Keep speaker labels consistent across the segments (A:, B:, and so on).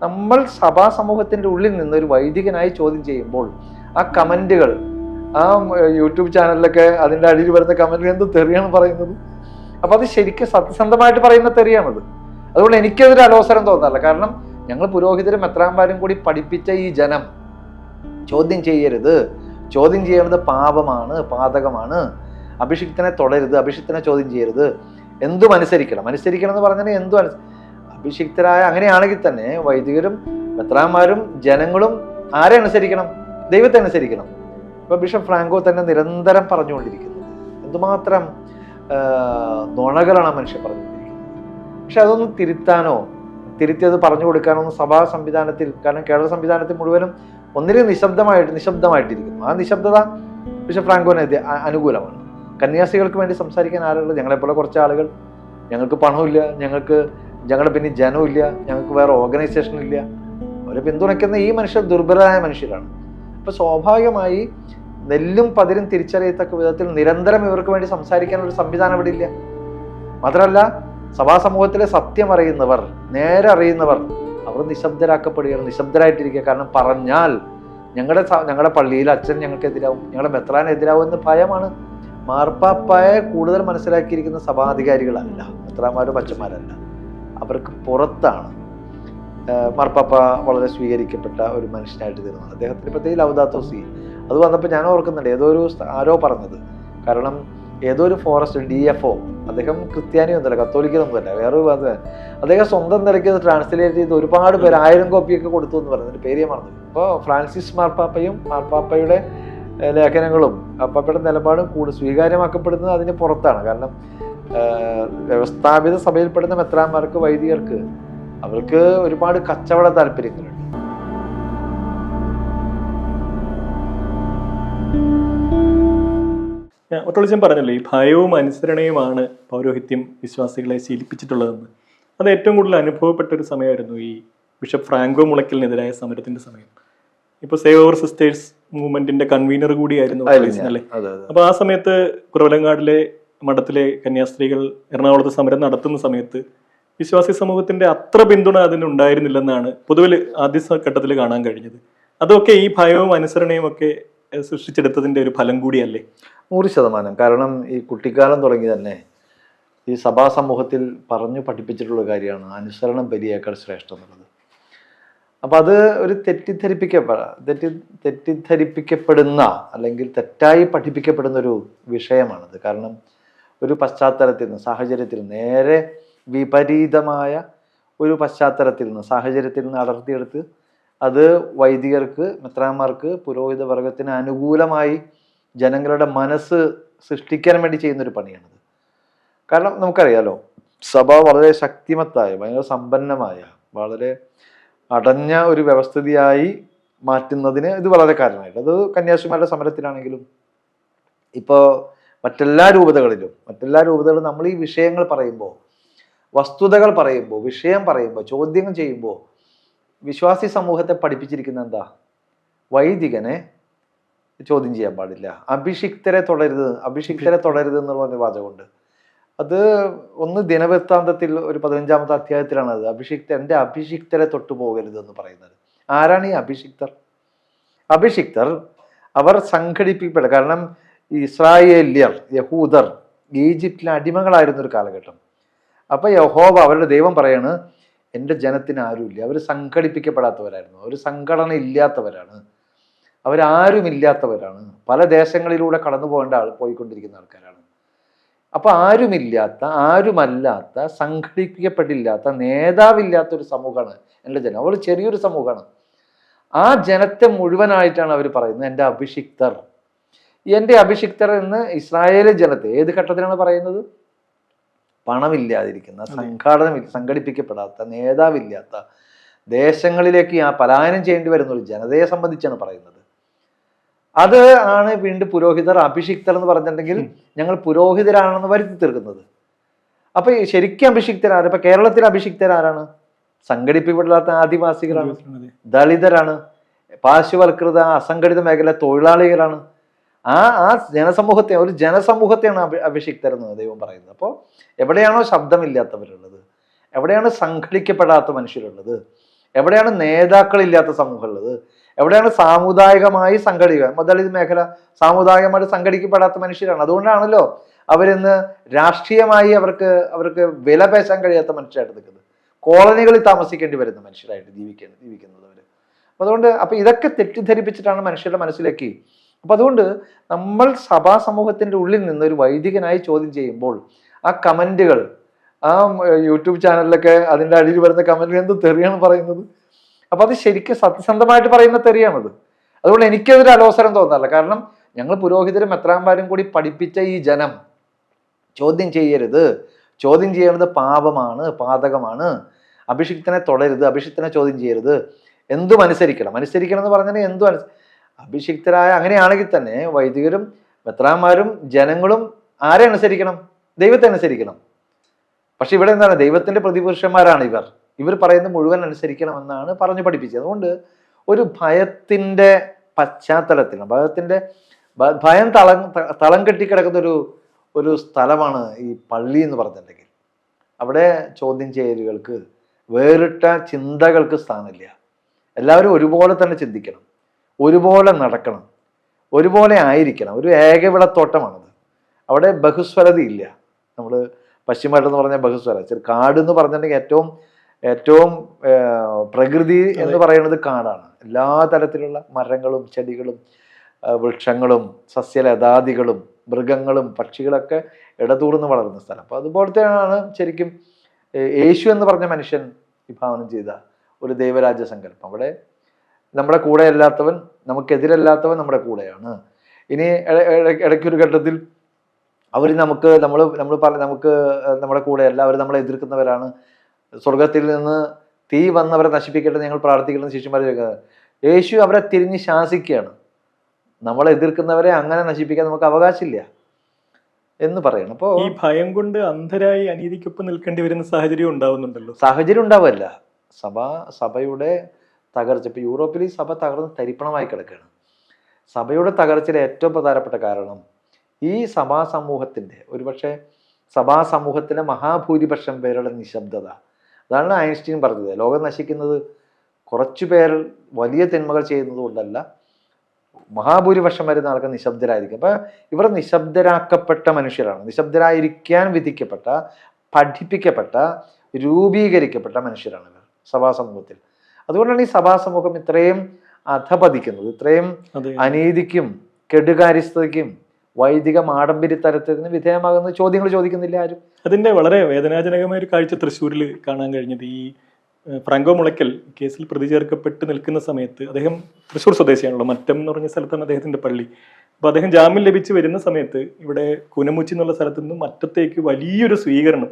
A: നമ്മൾ സഭാ സമൂഹത്തിൻ്റെ ഉള്ളിൽ നിന്ന് ഒരു വൈദികനായി ചോദ്യം ചെയ്യുമ്പോൾ ആ കമൻറ്റുകൾ, ആ യൂട്യൂബ് ചാനലിലൊക്കെ അതിൻ്റെ അടിയിൽ വരുന്ന കമൻറ്റുകൾ എന്ത് തെറിയാണ് പറയുന്നത്. അപ്പം അത് ശരിക്കും സത്യസന്ധമായിട്ട് പറയുന്ന തെറിയാണത്. അതുകൊണ്ട് എനിക്കതൊരു അലോസരം തോന്നാറില്ല. കാരണം ഞങ്ങൾ പുരോഹിതരും മെത്രാന്മാരും കൂടി പഠിപ്പിച്ച ഈ ജനം ചോദ്യം ചെയ്യരുത്, ചോദ്യം ചെയ്യുന്നത് പാപമാണ്, പാതകമാണ്, അഭിഷിക്തനെ തൊടരുത്, അഭിഷിക്തനെ ചോദ്യം ചെയ്യരുത്, എന്തും അനുസരിക്കണം. അനുസരിക്കണം എന്ന് പറഞ്ഞാൽ എന്തും അഭിഷിക്തരായ അങ്ങനെയാണെങ്കിൽ തന്നെ വൈദികരും മെത്രാന്മാരും ജനങ്ങളും ആരെ അനുസരിക്കണം? ദൈവത്തെ അനുസരിക്കണം. ഇപ്പൊ ബിഷപ്പ് ഫ്രാങ്കോ തന്നെ നിരന്തരം പറഞ്ഞുകൊണ്ടിരിക്കുന്നത് എന്തുമാത്രം നുണകളാണ് മനുഷ്യൻ പറഞ്ഞുകൊണ്ടിരിക്കുന്നത്. പക്ഷെ അതൊന്നും തിരുത്തിയത് പറഞ്ഞു കൊടുക്കാനോ ഒന്നും സഭാ സംവിധാനത്തിൽ, കാരണം കേരള സംവിധാനത്തിൽ മുഴുവനും ഒന്നിനും നിശബ്ദമായിട്ടിരിക്കുന്നു. ആ നിശബ്ദത ബിഷപ്പ് ഫ്രാങ്കോന് അനുകൂലമാണ്. കന്യാസികൾക്ക് വേണ്ടി സംസാരിക്കാൻ ആളുകൾ, ഞങ്ങളെപ്പോലെ കുറച്ച് ആളുകൾ, ഞങ്ങൾക്ക് പണമില്ല, ഞങ്ങളുടെ പിന്നെ ജനമില്ല, ഞങ്ങൾക്ക് വേറെ ഓർഗനൈസേഷൻ ഇല്ല, അവരെ പിന്തുണയ്ക്കുന്ന ഈ മനുഷ്യർ ദുർബലരായ മനുഷ്യരാണ്. അപ്പൊ സ്വാഭാവികമായി നെല്ലും പതിരും തിരിച്ചറിയത്തക്ക വിധത്തിൽ നിരന്തരം ഇവർക്ക് വേണ്ടി സംസാരിക്കാനൊരു സംവിധാനം ഇവിടെ ഇല്ല. മാത്രമല്ല സഭാ സമൂഹത്തിലെ സത്യം അറിയുന്നവർ, നേരെ അറിയുന്നവർ, അവർ നിശബ്ദരാക്കപ്പെടുകയാണ്, നിശബ്ദരായിട്ടിരിക്കുക. കാരണം പറഞ്ഞാൽ ഞങ്ങളുടെ പള്ളിയിൽ അച്ഛൻ ഞങ്ങൾക്കെതിരാവും, ഞങ്ങളുടെ മെത്രാനെതിരാവും എന്ന് ഭയമാണ്. മാർപ്പാപ്പായെ കൂടുതൽ മനസ്സിലാക്കിയിരിക്കുന്ന സഭാധികാരികളല്ല, മെത്രാന്മാരും അച്ഛന്മാരല്ല, അവർക്ക് പുറത്താണ്. മാർപ്പാപ്പ വളരെ സ്വീകരിക്കപ്പെട്ട ഒരു മനുഷ്യനായിട്ട് തീർന്നത്. അദ്ദേഹത്തിന് പ്രത്യേകിച്ച് ലൗദാത്തോ സി അത് വന്നപ്പോൾ ഞാൻ ഓർക്കുന്നുണ്ട്, ആരോ പറഞ്ഞത്, കാരണം ഏതോ ഒരു ഫോറസ്റ്റ് DFO, അദ്ദേഹം ക്രിസ്ത്യാനിയൊന്നുമല്ല, കത്തോലിക്കൊന്നുമല്ല, വേറൊരു അദ്ദേഹം സ്വന്തം നിലയ്ക്ക് ട്രാൻസ്ലേറ്റ് ചെയ്ത് ഒരുപാട് പേര് 1000 കോപ്പിയൊക്കെ കൊടുത്തു എന്ന് പറയുന്നത് പേര് ഞാൻ മറന്നു. ഇപ്പോൾ ഫ്രാൻസിസ് മാർപ്പാപ്പയും മാർപ്പാപ്പയുടെ ലേഖനങ്ങളും മാർപ്പാപ്പയുടെ നിലപാടും സ്വീകാര്യമാക്കപ്പെടുന്നത് അതിന് പുറത്താണ്. കാരണം വ്യവസ്ഥാപിത സഭയിൽപ്പെടുന്ന മെത്രാന്മാർക്ക്, വൈദികർക്ക്, അവർക്ക് ഒരുപാട് കച്ചവട താല്പര്യങ്ങളുണ്ട്.
B: ഒട്ടോളിച്ചൻ പറഞ്ഞല്ലോ, ഈ ഭയവും അനുസരണയുമാണ് പൗരോഹിത്യം വിശ്വാസികളെ ശീലിപ്പിച്ചിട്ടുള്ളതെന്ന്. അത് ഏറ്റവും കൂടുതൽ അനുഭവപ്പെട്ട ഒരു സമയമായിരുന്നു ഈ ബിഷപ്പ് ഫ്രാങ്കോ മുളയ്ക്കലിനെതിരായ സമരത്തിന്റെ സമയം. ഇപ്പൊ സേവ് അവർ സിസ്റ്റേഴ്സ് മൂവ്മെന്റിന്റെ കൺവീനർ കൂടിയായിരുന്നു അല്ലേ. അപ്പൊ ആ സമയത്ത് കുറവലങ്ങാടിലെ മഠത്തിലെ കന്യാസ്ത്രീകൾ എറണാകുളത്ത് സമരം നടത്തുന്ന സമയത്ത് വിശ്വാസി സമൂഹത്തിന്റെ അത്ര പിന്തുണ അതിനുണ്ടായിരുന്നില്ലെന്നാണ് പൊതുവിൽ ആദ്യ ഘട്ടത്തിൽ കാണാൻ കഴിഞ്ഞത്. അതൊക്കെ ഈ ഭയവും അനുസരണയും ഒക്കെ സൃഷ്ടിച്ചെടുത്തതിന്റെ ഒരു ഫലം കൂടിയല്ലേ?
A: 100%. കാരണം ഈ കുട്ടിക്കാലം തുടങ്ങി തന്നെ ഈ സഭാ സമൂഹത്തിൽ പറഞ്ഞു പഠിപ്പിച്ചിട്ടുള്ള കാര്യമാണ് അനുസരണം ബലിയേക്കാൾ ശ്രേഷ്ഠം എന്നുള്ളത്. അപ്പം അത് ഒരു തെറ്റിദ്ധരിപ്പിക്കപ്പെടുന്ന അല്ലെങ്കിൽ തെറ്റായി പഠിപ്പിക്കപ്പെടുന്ന ഒരു വിഷയമാണത്. കാരണം ഒരു പശ്ചാത്തലത്തിൽ നിന്ന്, സാഹചര്യത്തിൽ നിന്ന്, നേരെ വിപരീതമായ ഒരു പശ്ചാത്തലത്തിൽ നിന്ന്, സാഹചര്യത്തിൽ നിന്ന് അടർത്തിയെടുത്ത് അത് വൈദികർക്ക്, മെത്രാന്മാർക്ക്, പുരോഹിത വർഗത്തിന് അനുകൂലമായി ജനങ്ങളുടെ മനസ്സ് സൃഷ്ടിക്കാൻ വേണ്ടി ചെയ്യുന്നൊരു പണിയാണത്. കാരണം നമുക്കറിയാലോ, സഭ വളരെ ശക്തിമത്തായ, ഭയങ്കര സമ്പന്നമായ, വളരെ അടഞ്ഞ ഒരു വ്യവസ്ഥിതിയായി മാറ്റുന്നതിന് ഇത് വളരെ കാരണമായിട്ട്. അത് കന്യാസ്ത്രീമാരുടെ സമരത്തിലാണെങ്കിലും ഇപ്പോൾ മറ്റെല്ലാ രൂപതകളും നമ്മൾ ഈ വിഷയങ്ങൾ പറയുമ്പോൾ, വസ്തുതകൾ പറയുമ്പോൾ, വിഷയം പറയുമ്പോൾ, ചോദ്യങ്ങൾ ചെയ്യുമ്പോൾ വിശ്വാസി സമൂഹത്തെ പഠിപ്പിച്ചിരിക്കുന്ന എന്താ? വൈദികനെ ചോദ്യം ചെയ്യാൻ പാടില്ല, അഭിഷിക്തരെ തൊടരുത് എന്നുള്ള വാചകമുണ്ട്. അത് ഒന്ന് ദിനവൃത്താന്തത്തിൽ ഒരു 15-ാമത്തെ അധ്യായത്തിലാണ് അത്. എൻ്റെ അഭിഷിക്തരെ തൊട്ടു പോകരുത് എന്ന് പറയുന്നത്. ആരാണ് ഈ അഭിഷിക്തർ? അവർ സംഘടിപ്പിക്കപ്പെടുക. കാരണം ഇസ്രായേല്യർ, യഹൂദർ ഈജിപ്തിലെ അടിമകളായിരുന്ന ഒരു കാലഘട്ടം. അപ്പൊ യഹോവ, അവരുടെ ദൈവം പറയാണ്, എൻ്റെ ജനത്തിന് ആരുമില്ല, അവർ സംഘടിപ്പിക്കപ്പെടാത്തവരായിരുന്നു, അവർ സംഘടന ഇല്ലാത്തവരാണ്, അവരാരുമില്ലാത്തവരാണ്, പല ദേശങ്ങളിലൂടെ കടന്നു പോയിക്കൊണ്ടിരിക്കുന്ന ആൾക്കാരാണ്. അപ്പൊ ആരുമല്ലാത്ത, സംഘടിപ്പിക്കപ്പെട്ടില്ലാത്ത, നേതാവില്ലാത്ത ഒരു സമൂഹമാണ് എൻ്റെ ജനം. അവർ ചെറിയൊരു സമൂഹമാണ്. ആ ജനത്തെ മുഴുവനായിട്ടാണ് അവർ പറയുന്നത് എൻ്റെ അഭിഷിക്തർ എന്ന്. ഇസ്രായേലിലെ ജനത്തെ ഏത് ഘട്ടത്തിലാണ് പറയുന്നത്? പണമില്ലാതിരിക്കുന്ന, സംഘടിപ്പിക്കപ്പെടാത്ത, നേതാവില്ലാത്ത, ദേശങ്ങളിലേക്ക് പലായനം ചെയ്യേണ്ടി വരുന്ന ഒരു ജനതയെ സംബന്ധിച്ചാണ് പറയുന്നത്. അത് ആണ് വീണ്ടും പുരോഹിതർ, അഭിഷിക്തർ എന്ന് പറഞ്ഞിട്ടുണ്ടെങ്കിൽ ഞങ്ങൾ പുരോഹിതരാണെന്ന് വരുത്തി തീർക്കുന്നത്. അപ്പൊ ശരിക്കും അഭിഷിക്തരാണ്. ഇപ്പൊ കേരളത്തിലെ അഭിഷിക്തരാരാണ്? സംഘടിപ്പിക്കപ്പെടാത്ത ആദിവാസികളാണ്, ദളിതരാണ്, പാർശ്വവൽകൃത അസംഘടിത മേഖല തൊഴിലാളികളാണ്. ആ ഒരു ജനസമൂഹത്തെയാണ് അഭിഷിക്തരെന്ന് ദൈവം പറയുന്നത്. അപ്പോൾ എവിടെയാണോ ശബ്ദമില്ലാത്തവരുള്ളത്, എവിടെയാണ് സംഘടിക്കപ്പെടാത്ത മനുഷ്യരുള്ളത്, എവിടെയാണ് നേതാക്കളില്ലാത്ത സമൂഹം ഉള്ളത്? എവിടെയാണ് സാമുദായികമായി സംഘടിക്കുക? ദളിത് മേഖല സാമുദായികമായിട്ട് സംഘടിക്കപ്പെടാത്ത മനുഷ്യരാണ്. അതുകൊണ്ടാണല്ലോ അവരിന്ന് രാഷ്ട്രീയമായി അവർക്ക് വില പേശാൻ കഴിയാത്ത മനുഷ്യരായിട്ട് നിൽക്കുന്നത്. കോളനികളിൽ താമസിക്കേണ്ടി വരുന്ന മനുഷ്യരായിട്ട് ജീവിക്കുന്നത് അവർ. അപ്പൊ ഇതൊക്കെ തെറ്റിദ്ധരിപ്പിച്ചിട്ടാണ് മനുഷ്യരുടെ മനസ്സിലേക്ക്. അപ്പൊ അതുകൊണ്ട് നമ്മൾ സഭാ സമൂഹത്തിന്റെ ഉള്ളിൽ നിന്ന് ഒരു വൈദികനായി ചോദ്യം ചെയ്യുമ്പോൾ ആ കമന്റുകൾ, ആ യൂട്യൂബ് ചാനലിലൊക്കെ അതിന്റെ അടിയിൽ വരുന്ന കമന്റുകൾ എന്ത് തെറിയാണ് പറയുന്നത്. അപ്പൊ അത് ശരിക്കും സത്യസന്ധമായിട്ട് പറയുന്ന തെറിയാണത്. അതുകൊണ്ട് എനിക്കതൊരു അലോസരം തോന്നാറില്ല. കാരണം ഞങ്ങൾ പുരോഹിതരും മെത്രാന്മാരും കൂടി പഠിപ്പിച്ച ഈ ജനം ചോദ്യം ചെയ്യരുത്, ചോദ്യം ചെയ്യേണ്ടത് പാപമാണ്, പാതകമാണ്, അഭിഷിക്തനെ തൊടരുത്, അഭിഷിക്തനെ ചോദ്യം ചെയ്യരുത്, എന്തും അനുസരിക്കണം എന്ന് പറഞ്ഞാൽ അഭിഷിക്തരായ അങ്ങനെയാണെങ്കിൽ തന്നെ വൈദികരും മെത്രാന്മാരും ജനങ്ങളും ആരെ അനുസരിക്കണം? ദൈവത്തെ അനുസരിക്കണം. പക്ഷെ ഇവിടെ എന്താണ്? ദൈവത്തിന്റെ പ്രതിപുരുഷന്മാരാണ് ഇവർ പറയുന്നത് മുഴുവൻ അനുസരിക്കണമെന്നാണ് പറഞ്ഞു പഠിപ്പിച്ചത്. അതുകൊണ്ട് ഒരു ഭയത്തിന്റെ പശ്ചാത്തലത്തിൽ ഭയം തളം കെട്ടിക്കിടക്കുന്ന ഒരു സ്ഥലമാണ് ഈ പള്ളി എന്ന് പറഞ്ഞിട്ടുണ്ടെങ്കിൽ അവിടെ ചോദ്യം ചെയ്യലുകൾക്ക്, വേറിട്ട ചിന്തകൾക്ക് സ്ഥാനമില്ല. എല്ലാവരും ഒരുപോലെ തന്നെ ചിന്തിക്കണം, ഒരുപോലെ നടക്കണം, ഒരുപോലെ ആയിരിക്കണം. ഒരു ഏകവിളത്തോട്ടമാണത്. അവിടെ ബഹുസ്വരതയില്ല. നമ്മൾ പശ്ചിമഘട്ടം എന്ന് പറഞ്ഞാൽ ബഹുസ്വര. കാട് എന്ന് പറഞ്ഞിട്ടുണ്ടെങ്കിൽ ഏറ്റവും പ്രകൃതി എന്ന് പറയുന്നത് കാടാണ്. എല്ലാ തരത്തിലുള്ള മരങ്ങളും ചെടികളും വൃക്ഷങ്ങളും സസ്യലതാദികളും മൃഗങ്ങളും പക്ഷികളൊക്കെ ഇടതൂർന്ന് വളരുന്ന സ്ഥലം. അപ്പൊ അതുപോലത്തെയാണ് ശരിക്കും യേശു എന്ന് പറഞ്ഞ മനുഷ്യൻ വിഭാവനം ചെയ്ത ഒരു ദൈവരാജ്യ സങ്കല്പം. അവിടെ നമ്മുടെ കൂടെ അല്ലാത്തവൻ, നമുക്കെതിരല്ലാത്തവൻ നമ്മുടെ കൂടെയാണ്. ഇനി ഇടയ്ക്കൊരു ഘട്ടത്തിൽ അവർ നമുക്ക് നമ്മുടെ കൂടെയല്ല, അവർ നമ്മളെ എതിർക്കുന്നവരാണ്, സ്വർഗത്തിൽ നിന്ന് തീ വന്നവരെ നശിപ്പിക്കട്ടെ ഞങ്ങൾ പ്രാർത്ഥിക്കണം ശിഷ്യന്മാർ ചോദിക്കുന്നത്. യേശു അവരെ തിരിഞ്ഞ് ശാസിക്കുകയാണ്. നമ്മളെ എതിർക്കുന്നവരെ അങ്ങനെ നശിപ്പിക്കാൻ നമുക്ക് അവകാശമില്ല എന്ന് പറയണം. അപ്പോൾ
B: ഈ ഭയം കൊണ്ട് അന്ധരായി അനീതിക്കൊപ്പം നിൽക്കേണ്ടി വരുന്ന സാഹചര്യം ഉണ്ടാവുന്നുണ്ടല്ലോ.
A: സാഹചര്യം ഉണ്ടാവുമല്ല, സഭയുടെ തകർച്ച. ഇപ്പൊ യൂറോപ്പിൽ ഈ സഭ തകർന്ന് തരിപ്പണമായി കിടക്കുകയാണ്. സഭയുടെ തകർച്ചയിലെ ഏറ്റവും പ്രധാനപ്പെട്ട കാരണം ഈ സഭാസമൂഹത്തിന്റെ, ഒരുപക്ഷെ സഭാസമൂഹത്തിലെ മഹാഭൂരിപക്ഷം പേരുടെ നിശബ്ദത. അതാണ് ഐൻസ്റ്റീൻ പറഞ്ഞത്, ലോകം നശിക്കുന്നത് കുറച്ചു പേർ വലിയ തിന്മകൾ ചെയ്യുന്നത് കൊണ്ടല്ല, മഹാഭൂരിപക്ഷം വരുന്ന ആൾക്ക് നിശബ്ദരായിരിക്കും. അപ്പൊ ഇവർ നിശബ്ദരാക്കപ്പെട്ട മനുഷ്യരാണ്, നിശബ്ദരായിരിക്കാൻ വിധിക്കപ്പെട്ട, പഠിപ്പിക്കപ്പെട്ട, രൂപീകരിക്കപ്പെട്ട മനുഷ്യരാണ് ഇവർ സഭാസമൂഹത്തിൽ. അതുകൊണ്ടാണ് ഈ സഭാസമൂഹം ഇത്രയും അധപതിക്കുന്നത്, ഇത്രയും അനീതിക്കും കെടുകാര്യസ്ഥതയ്ക്കും വൈദിക ആഡംബരത്തരത്തിന് വിധേയമാകുന്ന ചോദ്യങ്ങൾ ചോദിക്കുന്നില്ല ആരും.
B: അതിന്റെ വളരെ വേദനാജനകമായ ഒരു കാഴ്ച തൃശ്ശൂരിൽ കാണാൻ കഴിഞ്ഞത്, ഈ ഫ്രാങ്കോ മുളയ്ക്കൽ കേസിൽ പ്രതി ചേർക്കപ്പെട്ട് നിൽക്കുന്ന സമയത്ത്, അദ്ദേഹം തൃശ്ശൂർ സ്വദേശിയാണല്ലോ, മറ്റം എന്ന് പറഞ്ഞ സ്ഥലത്താണ് അദ്ദേഹത്തിന്റെ പള്ളി. അപ്പൊ അദ്ദേഹം ജാമ്യം ലഭിച്ച് വരുന്ന സമയത്ത് ഇവിടെ കൂനമുച്ചി എന്നുള്ള സ്ഥലത്ത് നിന്ന് മറ്റത്തേക്ക് വലിയൊരു സ്വീകരണം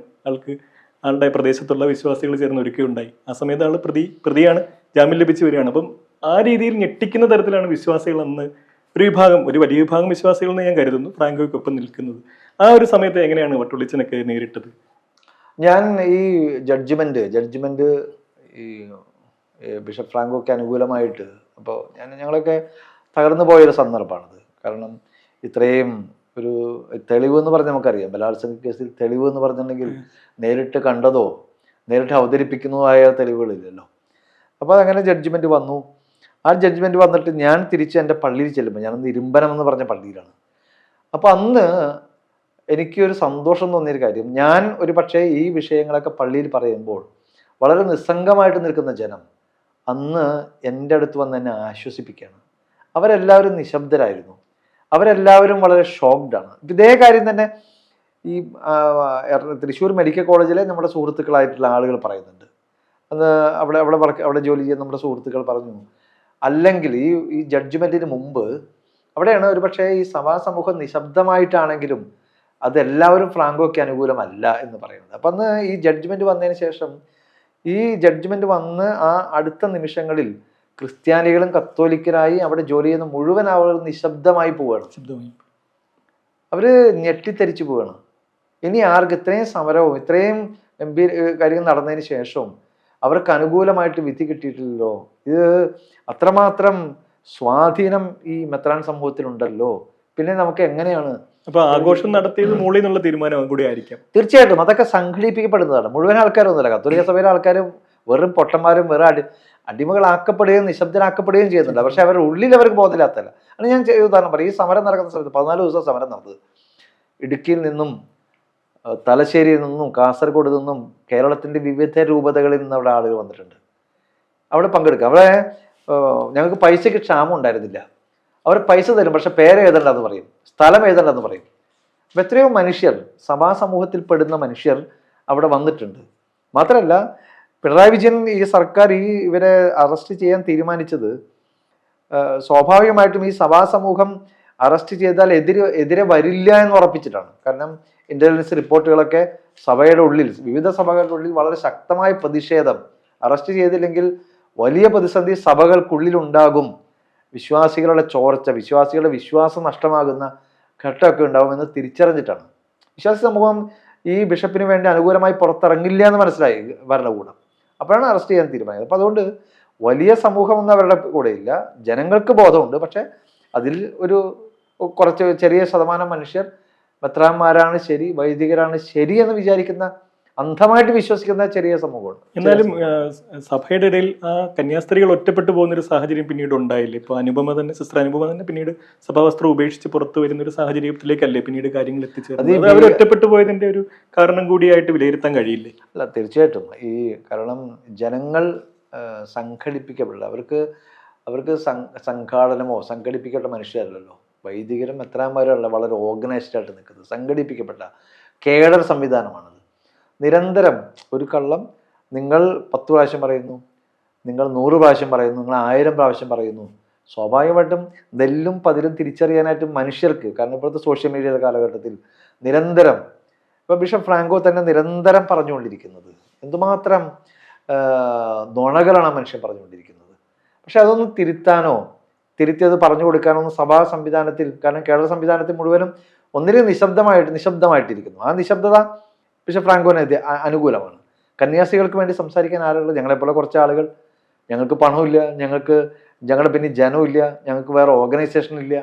B: ആളുടെ പ്രദേശത്തുള്ള വിശ്വാസികൾ ചേർന്ന് ഒരുക്കുകയുണ്ടായി. ആ സമയത്ത് ആള് പ്രതിയാണ്, ജാമ്യം ലഭിച്ച് വരികയാണ്. അപ്പം ആ രീതിയിൽ ഞെട്ടിക്കുന്ന തരത്തിലാണ് വിശ്വാസികൾ അന്ന് ഒരു വലിയ വിഭാഗം വിശ്വാസികൾ എന്ന് ഞാൻ കരുതുന്നു ഫ്രാങ്കോയ്ക്കൊപ്പം നിൽക്കുന്നത്. ആ ഒരു സമയത്ത് എങ്ങനെയാണ് വട്ടുളിച്ചനൊക്കെ നേരിട്ടത്?
A: ഞാൻ ഈ ജഡ്ജ്മെന്റ് ഈ ബിഷപ്പ് ഫ്രാങ്കോയ്ക്ക് അനുകൂലമായിട്ട്, അപ്പോൾ ഞങ്ങളൊക്കെ തകർന്നു പോയൊരു സന്ദർഭമാണത്. കാരണം ഇത്രയും ഒരു തെളിവ് എന്ന് പറഞ്ഞാൽ നമുക്കറിയാം, ബലാത്സംഗ കേസിൽ തെളിവ് എന്ന് പറഞ്ഞിട്ടുണ്ടെങ്കിൽ നേരിട്ട് കണ്ടതോ നേരിട്ട് അവതരിപ്പിക്കുന്നതോ ആയ തെളിവുകളില്ലല്ലോ. അപ്പോൾ അതങ്ങനെ ജഡ്ജ്മെന്റ് വന്നു. ആ ജഡ്ജ്മെന്റ് വന്നിട്ട് ഞാൻ തിരിച്ച് എൻ്റെ പള്ളിയിൽ ചെല്ലുമ്പോൾ, ഞാനന്ന് ഇരുമ്പനം എന്ന് പറഞ്ഞ പള്ളിയിലാണ്. അപ്പോൾ അന്ന് എനിക്കൊരു സന്തോഷം തോന്നിയൊരു കാര്യം, ഞാൻ ഒരു പക്ഷേ ഈ വിഷയങ്ങളൊക്കെ പള്ളിയിൽ പറയുമ്പോൾ വളരെ നിസ്സംഗമായിട്ട് നിൽക്കുന്ന ജനം അന്ന് എൻ്റെ അടുത്ത് വന്ന് എന്നെ ആശ്വസിപ്പിക്കുകയാണ്. അവരെല്ലാവരും നിശബ്ദരായിരുന്നു, അവരെല്ലാവരും വളരെ ഷോക്ക്ഡാണ്. ഇതേ കാര്യം തന്നെ ഈ തൃശ്ശൂർ മെഡിക്കൽ കോളേജിലെ നമ്മുടെ സുഹൃത്തുക്കളായിട്ടുള്ള ആളുകൾ പറയുന്നുണ്ട്. അന്ന് അവിടെ ജോലി ചെയ്യുന്ന നമ്മുടെ സുഹൃത്തുക്കൾ പറഞ്ഞു, അല്ലെങ്കിൽ ഈ ജഡ്ജ്മെന്റിന് മുമ്പ് അവിടെയാണ് ഒരു പക്ഷേ ഈ സഭാസമൂഹം നിശബ്ദമായിട്ടാണെങ്കിലും അതെല്ലാവരും ഫ്രാങ്കോയ്ക്ക് അനുകൂലമല്ല എന്ന് പറയുന്നത്. അപ്പം അന്ന് ഈ ജഡ്ജ്മെന്റ് വന്നതിന് ശേഷം, ഈ ജഡ്ജ്മെന്റ് വന്ന് ആ അടുത്ത നിമിഷങ്ങളിൽ ക്രിസ്ത്യാനികളും കത്തോലിക്കരായി അവിടെ ജോലി ചെയ്യുന്ന മുഴുവൻ ആളുകൾ നിശബ്ദമായി പോവുകയാണ്, അവര് ഞെട്ടിത്തെരിച്ചു പോവുകയാണ്. ഇനി ആർക്ക് ഇത്രയും സമരവും ഇത്രയും കാര്യങ്ങൾ നടന്നതിന് ശേഷവും അവർക്ക് അനുകൂലമായിട്ട് വിധി കിട്ടിയിട്ടില്ലല്ലോ, ഇത് അത്രമാത്രം സ്വാധീനം ഈ മെത്രാൻ സമൂഹത്തിലുണ്ടല്ലോ, പിന്നെ നമുക്ക് എങ്ങനെയാണ്?
B: അപ്പൊ ആഘോഷം നടത്തിയത് മൂളി എന്നുള്ള തീരുമാനം കൂടി ആയിരിക്കാം.
A: തീർച്ചയായിട്ടും അതൊക്കെ സംഘടിപ്പിക്കപ്പെടുന്നതാണ്. മുഴുവൻ ആൾക്കാരൊന്നുമല്ല, കത്തോലിക്ക സഭയിലെ ആൾക്കാരും വെറും പൊട്ടന്മാരും അടിമകളാക്കപ്പെടുകയും നിശബ്ദരാക്കപ്പെടുകയും ചെയ്യുന്നുണ്ട്. പക്ഷെ അവരുടെ ഉള്ളിൽ അവർക്ക് ബോധമില്ലാത്തല്ല. അത് ഞാൻ ഉദാഹരണം പറയും. ഈ സമരം നടക്കുന്ന സമയത്ത് 14 ദിവസം സമരം നടന്നത് ഇടുക്കിയിൽ നിന്നും തലശ്ശേരിയിൽ നിന്നും കാസർഗോഡ് നിന്നും കേരളത്തിന്റെ വിവിധ രൂപതകളിൽ നിന്ന് അവിടെ ആളുകൾ വന്നിട്ടുണ്ട്. അവിടെ പങ്കെടുക്കുക. അവിടെ ഞങ്ങൾക്ക് പൈസയ്ക്ക് ക്ഷാമം ഉണ്ടായിരുന്നില്ല. അവർ പൈസ തരും, പക്ഷെ പേര് എഴുതണ്ടെന്ന് പറയും, സ്ഥലം എഴുതണ്ടെന്ന് പറയും. അപ്പം എത്രയോ മനുഷ്യർ, സഭാ സമൂഹത്തിൽ പെടുന്ന മനുഷ്യർ അവിടെ വന്നിട്ടുണ്ട്. മാത്രമല്ല, പിണറായി വിജയൻ ഈ സർക്കാർ ഇവരെ അറസ്റ്റ് ചെയ്യാൻ തീരുമാനിച്ചത് സ്വാഭാവികമായിട്ടും ഈ സഭാ സമൂഹം അറസ്റ്റ് ചെയ്താൽ എതിരെ വരില്ല എന്ന് ഉറപ്പിച്ചിട്ടാണ്. കാരണം ഇന്റലിജൻസ് റിപ്പോർട്ടുകളൊക്കെ സഭയുടെ ഉള്ളിൽ, വിവിധ സഭകളുടെ ഉള്ളിൽ വളരെ ശക്തമായ പ്രതിഷേധം, അറസ്റ്റ് ചെയ്തില്ലെങ്കിൽ വലിയ പ്രതിസന്ധി സഭകൾക്കുള്ളിൽ ഉണ്ടാകും, വിശ്വാസികളുടെ ചോർച്ച, വിശ്വാസികളുടെ വിശ്വാസം നഷ്ടമാകുന്ന ഘട്ടമൊക്കെ ഉണ്ടാകുമെന്ന് തിരിച്ചറിഞ്ഞിട്ടാണ്. വിശ്വാസി സമൂഹം ഈ ബിഷപ്പിന് വേണ്ടി അനുകൂലമായി പുറത്തിറങ്ങില്ല എന്ന് മനസ്സിലായി ഭരണകൂടം. അപ്പോഴാണ് അറസ്റ്റ് ചെയ്യാൻ തീരുമാനിച്ചത്. അപ്പം അതുകൊണ്ട് വലിയ സമൂഹമൊന്നും അവരുടെ കൂടെ ഇല്ല. ജനങ്ങൾക്ക് ബോധമുണ്ട്. പക്ഷെ അതിൽ കുറച്ച് ചെറിയ ശതമാനം മനുഷ്യർ മെത്രാന്മാരാണ് ശരി, വൈദികരാണ് ശരി എന്ന് വിചാരിക്കുന്ന, അന്ധമായിട്ട് വിശ്വസിക്കുന്ന ചെറിയ സമൂഹമുണ്ട്.
B: എന്നാലും സഭയുടെ ഇടയിൽ ആ കന്യാസ്ത്രീകൾ ഒറ്റപ്പെട്ടു പോകുന്ന ഒരു സാഹചര്യം പിന്നീട് ഉണ്ടായില്ലേ? ഇപ്പൊ അനുപമ തന്നെ, സിസ്റ്റർ അനുപമ തന്നെ പിന്നീട് സഭാവസ്ത്രം ഉപേക്ഷിച്ച് പുറത്തു വരുന്ന ഒരു സാഹചര്യത്തിലേക്കല്ലേ പിന്നീട് കാര്യങ്ങൾ എത്തിച്ചേർന്നത്? അവർ ഒറ്റപ്പെട്ടു പോയതിന്റെ ഒരു കാരണം കൂടിയായിട്ട് വിലയിരുത്താൻ കഴിയില്ലേ?
A: അല്ല, തീർച്ചയായിട്ടും. കാരണം ജനങ്ങൾ സംഘടിപ്പിക്കപ്പെടില്ല. അവർക്ക് സംഘാടനമോ സംഘടിപ്പിക്കപ്പെട്ട മനുഷ്യരല്ലല്ലോ. വൈദികരും മെത്രാന്മാരല്ല വളരെ ഓർഗനൈസ്ഡ് ആയിട്ട് നിൽക്കുന്നത്, സംഘടിപ്പിക്കപ്പെട്ട കേഡർ സംവിധാനമാണത്. നിരന്തരം ഒരു കള്ളം നിങ്ങൾ 10 പ്രാവശ്യം പറയുന്നു, നിങ്ങൾ 100 പ്രാവശ്യം പറയുന്നു, നിങ്ങൾ 1000 പ്രാവശ്യം പറയുന്നു. സ്വാഭാവികമായിട്ടും നെല്ലും പതിരും തിരിച്ചറിയാനായിട്ട് മനുഷ്യർക്ക്, കാരണം ഇപ്പോഴത്തെ സോഷ്യൽ മീഡിയയുടെ കാലഘട്ടത്തിൽ നിരന്തരം, ഇപ്പോൾ ബിഷപ്പ് ഫ്രാങ്കോ തന്നെ നിരന്തരം പറഞ്ഞുകൊണ്ടിരിക്കുന്നത് എന്തുമാത്രം നുണകളാണ് മനുഷ്യൻ പറഞ്ഞുകൊണ്ടിരിക്കുന്നത്. പക്ഷെ അതൊന്നും തിരുത്തിയത് പറഞ്ഞു കൊടുക്കാനൊന്നും സഭാ സംവിധാനത്തിൽ, കാരണം കേരള സംവിധാനത്തിൽ മുഴുവനും ഒന്നിനും നിശബ്ദമായിട്ടിരിക്കുന്നു. ആ നിശബ്ദത ബിഷപ്പ് ഫ്രാങ്കോന് അനുകൂലമാണ്. കന്യാസികൾക്ക് വേണ്ടി സംസാരിക്കാൻ ആളുകൾ, ഞങ്ങളെപ്പോലെ കുറച്ച് ആളുകൾ, ഞങ്ങൾക്ക് പണമില്ല, ഞങ്ങളുടെ പിന്നെ ജനമില്ല, ഞങ്ങൾക്ക് വേറെ ഓർഗനൈസേഷൻ ഇല്ല,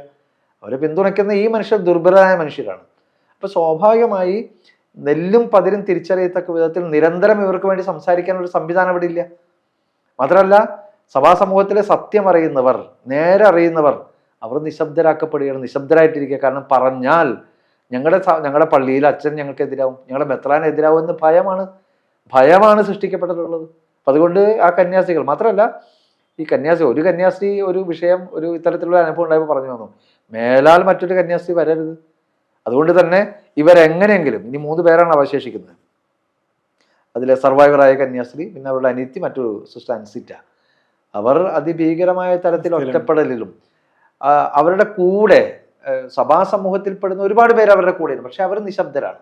A: അവരെ പിന്തുണയ്ക്കുന്ന ഈ മനുഷ്യർ ദുർബലരായ മനുഷ്യരാണ്. അപ്പോൾ സ്വാഭാവികമായി നെല്ലും പതിരും തിരിച്ചറിയത്തക്ക വിധത്തിൽ നിരന്തരം ഇവർക്ക് വേണ്ടി സംസാരിക്കാനൊരു സംവിധാനം ഇവിടെ ഇല്ല. മാത്രമല്ല, സഭാ സമൂഹത്തിലെ സത്യം അറിയുന്നവർ, നേരെ അറിയുന്നവർ, അവർ നിശബ്ദരായിട്ടിരിക്കുക. കാരണം പറഞ്ഞാൽ ഞങ്ങളുടെ പള്ളിയിൽ അച്ഛൻ ഞങ്ങൾക്കെതിരാവും, ഞങ്ങളുടെ മെത്രാനെതിരാവും എന്ന് ഭയമാണ് സൃഷ്ടിക്കപ്പെട്ടിട്ടുള്ളത്. അപ്പം അതുകൊണ്ട് ആ കന്യാസികൾ, മാത്രമല്ല ഒരു കന്യാസ്ത്രീ ഒരു വിഷയം, ഒരു ഇത്തരത്തിലുള്ള അനുഭവം ഉണ്ടായപ്പോൾ പറഞ്ഞു വന്നു, മേലാൽ മറ്റൊരു കന്യാസ്ത്രീ വരരുത്. അതുകൊണ്ട് തന്നെ ഇവരെങ്ങനെയെങ്കിലും, ഇനി 3 പേരാണ് അവശേഷിക്കുന്നത്. അതിലെ സർവൈവറായ കന്യാസ്ത്രീ, പിന്നെ അവരുടെ അനിയത്തി, മറ്റൊരു സിസ്റ്റർ അൻസിറ്റ. അവർ അതിഭീകരമായ തരത്തിൽ ഒറ്റപ്പെടലിലും അവരുടെ കൂടെ സഭാ സമൂഹത്തിൽപ്പെടുന്ന ഒരുപാട് പേര് അവരുടെ കൂടെയാണ്. പക്ഷെ അവർ നിശബ്ദരാണ്.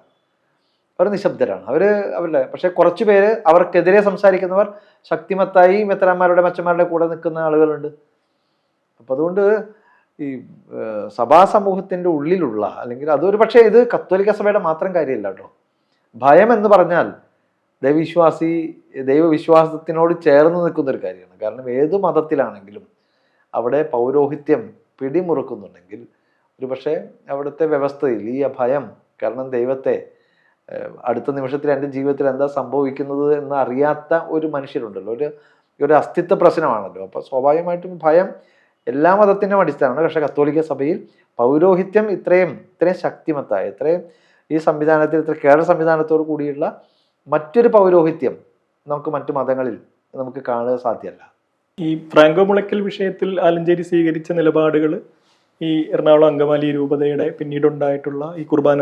A: അവരുടെ പക്ഷെ കുറച്ചു പേര് അവർക്കെതിരെ സംസാരിക്കുന്നവർ ശക്തിമത്തായി മെത്രാന്മാരുടെ മച്ചന്മാരുടെ കൂടെ നിൽക്കുന്ന ആളുകളുണ്ട്. അപ്പം അതുകൊണ്ട് ഈ സഭാ സമൂഹത്തിൻ്റെ ഉള്ളിലുള്ള, അല്ലെങ്കിൽ അതൊരു പക്ഷേ ഇത് കത്തോലിക്ക സഭയുടെ മാത്രം കാര്യമല്ല കേട്ടോ. ഭയം എന്ന് പറഞ്ഞാൽ ദൈവവിശ്വാസത്തിനോട് ചേർന്ന് നിൽക്കുന്ന ഒരു കാര്യമാണ്. കാരണം ഏത് മതത്തിലാണെങ്കിലും അവിടെ പൗരോഹിത്യം പിടിമുറുക്കുന്നുണ്ടെങ്കിൽ ഒരു പക്ഷേ അവിടുത്തെ വ്യവസ്ഥയിൽ ഈ ഭയം, കാരണം ദൈവത്തെ അടുത്ത നിമിഷത്തിൽ എൻ്റെ ജീവിതത്തിൽ എന്താ സംഭവിക്കുന്നത് എന്ന് അറിയാത്ത ഒരു മനുഷ്യരുണ്ടല്ലോ, ഒരു അസ്തിത്വ പ്രശ്നമാണല്ലോ. അപ്പോൾ സ്വാഭാവികമായിട്ടും ഭയം എല്ലാ മതത്തിൻ്റെയും അടിസ്ഥാനമാണ്. പക്ഷേ കത്തോലിക്ക സഭയിൽ പൗരോഹിത്യം ഇത്രയും ശക്തിമത്തായ, ഇത്രയും ഈ സംവിധാനത്തിൽ, ഇത്ര കേരള സംവിധാനത്തോട് കൂടിയുള്ള മറ്റൊരു പൗരോഹിത്യം നമുക്ക് മറ്റു മതങ്ങളിൽ നമുക്ക് കാണുക സാധ്യമല്ല.
B: ഈ ഫ്രാങ്കോ മുളയ്ക്കൽ വിഷയത്തിൽ ആലഞ്ചേരി സ്വീകരിച്ച നിലപാടുകൾ ഈ എറണാകുളം അങ്കമാലി രൂപതയുടെ പിന്നീടുണ്ടായിട്ടുള്ള ഈ കുർബാന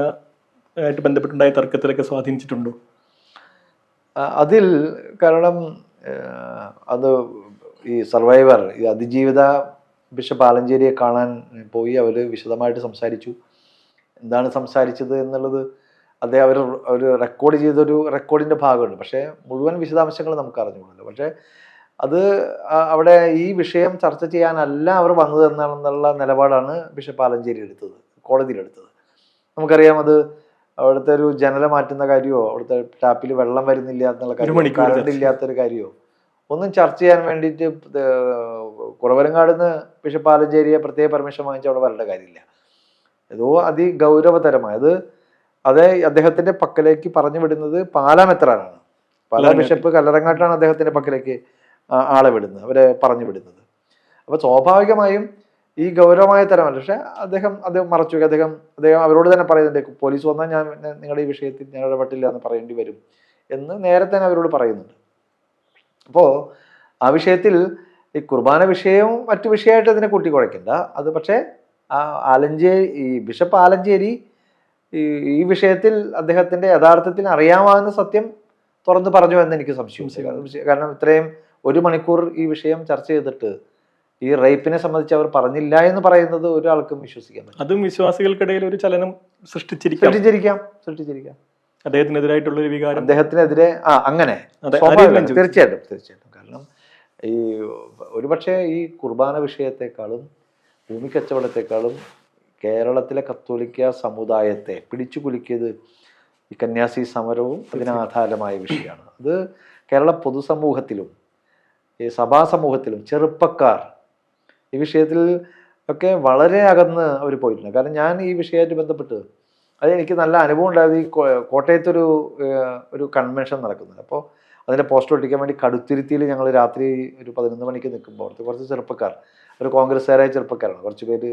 B: ആയിട്ട് ബന്ധപ്പെട്ടുണ്ടായ തർക്കത്തിലൊക്കെ സ്വാധീനിച്ചിട്ടുണ്ടോ?
A: അതിൽ കാരണം അത് ഈ സർവൈവർ, ഈ അതിജീവിത ബിഷപ്പ് ആലഞ്ചേരിയെ കാണാൻ പോയി. അവർ വിശദമായിട്ട് സംസാരിച്ചു. എന്താണ് സംസാരിച്ചത് എന്നുള്ളത് അവർ റെക്കോർഡ് ചെയ്തൊരു റെക്കോർഡിൻ്റെ ഭാഗമുണ്ട്. പക്ഷേ മുഴുവൻ വിശദാംശങ്ങൾ നമുക്ക് അറിഞ്ഞുകൊള്ളല്ലോ. പക്ഷേ അത് അവിടെ ഈ വിഷയം ചർച്ച ചെയ്യാനല്ല അവർ വന്നത് എന്നാണെന്നുള്ള നിലപാടാണ് ബിഷപ്പ് ആലഞ്ചേരി കോടതിയിലെടുത്തത്. നമുക്കറിയാം, അത് അവിടുത്തെ ഒരു ജനല മാറ്റുന്ന കാര്യമോ, അവിടുത്തെ ടാപ്പിൽ വെള്ളം വരുന്നില്ല എന്നുള്ള കാര്യമോ, കറണ്ട് ഇല്ലാത്തൊരു കാര്യമോ ഒന്നും ചർച്ച ചെയ്യാൻ വേണ്ടിയിട്ട് കുറവലങ്ങാട് നിന്ന് ബിഷപ്പ് ആലഞ്ചേരിയെ പ്രത്യേക പെർമിഷൻ വാങ്ങിച്ച് അവിടെ വരേണ്ട കാര്യമില്ല. ഏതോ അതിഗൗരവതരമായത് അത് അദ്ദേഹത്തിന്റെ പക്കലേക്ക് പറഞ്ഞു വിടുന്നത് പാലാ മെത്രാനാണ്. പാലാ ബിഷപ്പ് കല്ലറങ്ങാട്ടാണ് അദ്ദേഹത്തിന്റെ പക്കലേക്ക് ആളെ വിടുന്നത്, അവരെ പറഞ്ഞു വിടുന്നത്. അപ്പോൾ സ്വാഭാവികമായും ഈ ഗൗരവമായ തരമല്ല. പക്ഷെ അദ്ദേഹം മറച്ചു വയ്ക്കുക. അദ്ദേഹം അവരോട് തന്നെ പറയുന്നുണ്ട്, പോലീസ് വന്നാൽ ഞാൻ നിങ്ങളുടെ ഈ വിഷയത്തിൽ ഞാൻ ഇടപെട്ടില്ല എന്ന് പറയേണ്ടി വരും എന്ന് നേരത്തെ തന്നെ അവരോട് പറയുന്നുണ്ട്. അപ്പോൾ ആ വിഷയത്തിൽ ഈ കുർബാന വിഷയവും മറ്റു വിഷയമായിട്ട് അതിനെ കൂട്ടിക്കുഴയ്ക്കണ്ട. അത് പക്ഷേ ഈ ബിഷപ്പ് ആലഞ്ചേരി ഈ വിഷയത്തിൽ അദ്ദേഹത്തിന്റെ യഥാർത്ഥത്തിൽ അറിയാമാവുന്ന സത്യം തുറന്ന് പറഞ്ഞു എന്ന് എനിക്ക് സംശയം. കാരണം ഇത്രയും 1 മണിക്കൂർ ഈ വിഷയം ചർച്ച ചെയ്തിട്ട് ഈ റേപ്പിനെ സംബന്ധിച്ച് അവർ പറഞ്ഞില്ല എന്ന് പറയുന്നത് ഒരാൾക്കും വിശ്വസിക്കാൻ പറ്റും.
B: അതും വിശ്വാസികൾക്കിടയിൽ ഒരു ചലനം സൃഷ്ടിച്ചിരിക്കാം. അദ്ദേഹത്തിനെതിരായിട്ടുള്ള ഒരു വികാരം,
A: അദ്ദേഹത്തിനെതിരെ അങ്ങനെ തീർച്ചയായിട്ടും. കാരണം ഈ ഒരുപക്ഷെ ഈ കുർബാന വിഷയത്തെക്കാളും ഭൂമി കച്ചവടത്തെക്കാളും കേരളത്തിലെ കത്തോലിക്ക സമുദായത്തെ പിടിച്ചു കുലുക്കിയത് ഈ കന്യാസ്ത്രീ സമരവും അതിനാധാരമായ വിഷയമാണ്. അത് കേരള പൊതുസമൂഹത്തിലും ഈ സഭാ സമൂഹത്തിലും ചെറുപ്പക്കാർ ഈ വിഷയത്തിൽ ഒക്കെ വളരെ അകന്ന് അവർ പോയിട്ടുണ്ട്. കാരണം ഞാൻ ഈ വിഷയമായിട്ട് ബന്ധപ്പെട്ട് എനിക്ക് നല്ല അനുഭവം ഉണ്ടായത് ഈ കോട്ടയത്തൊരു കൺവെൻഷൻ നടക്കുന്നുണ്ട്. അപ്പോൾ അതിൻ്റെ പോസ്റ്റർ ഒട്ടിക്കാൻ വേണ്ടി കടുത്തുരുത്തിയിൽ ഞങ്ങൾ രാത്രി ഒരു 11 മണിക്ക് നിൽക്കുമ്പോൾ അവിടുത്തെ കുറച്ച് ചെറുപ്പക്കാർ, ഒരു കോൺഗ്രസ്സുകാരായ ചെറുപ്പക്കാരാണ്, കുറച്ച് പേര്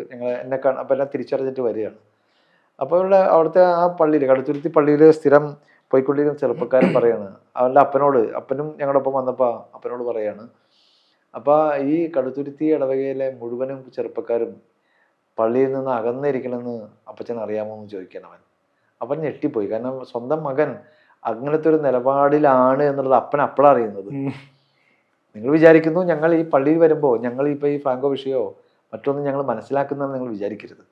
A: അപ്പോൾ എന്നെ തിരിച്ചറിഞ്ഞിട്ട് വരികയാണ്. അപ്പോൾ അവിടുത്തെ ആ പള്ളിയിൽ, കടുത്തുരുത്തി പള്ളിയിൽ സ്ഥിരം പോയിക്കൊണ്ടിരിക്കുന്ന ചെറുപ്പക്കാരൻ പറയാണ്, അവൻ്റെ അപ്പനും ഞങ്ങളുടെ ഒപ്പം വന്നപ്പോൾ അപ്പനോട് പറയാണ്, അപ്പോൾ ഈ കടുത്തുരുത്തി ഇടവകയിലെ മുഴുവനും ചെറുപ്പക്കാരും പള്ളിയിൽ നിന്ന് അകന്നിരിക്കണമെന്ന് അപ്പച്ചൻ അറിയാമോ എന്ന് ചോദിക്കണം. അവൻ ഞെട്ടിപ്പോയി. കാരണം സ്വന്തം മകൻ അങ്ങനത്തെ ഒരു നിലപാടിലാണ് എന്നുള്ളത് അപ്പൻ അപ്പോഴാണ് അറിയുന്നത്. നിങ്ങൾ വിചാരിക്കുന്നു ഞങ്ങൾ ഈ പള്ളിയിൽ വരുമ്പോൾ ഞങ്ങൾ ഇപ്പോൾ ഈ ഫ്രാങ്കോ വിഷയമോ മറ്റൊന്നും ഞങ്ങൾ മനസ്സിലാക്കുന്നതെന്ന് നിങ്ങൾ വിചാരിക്കരുത്.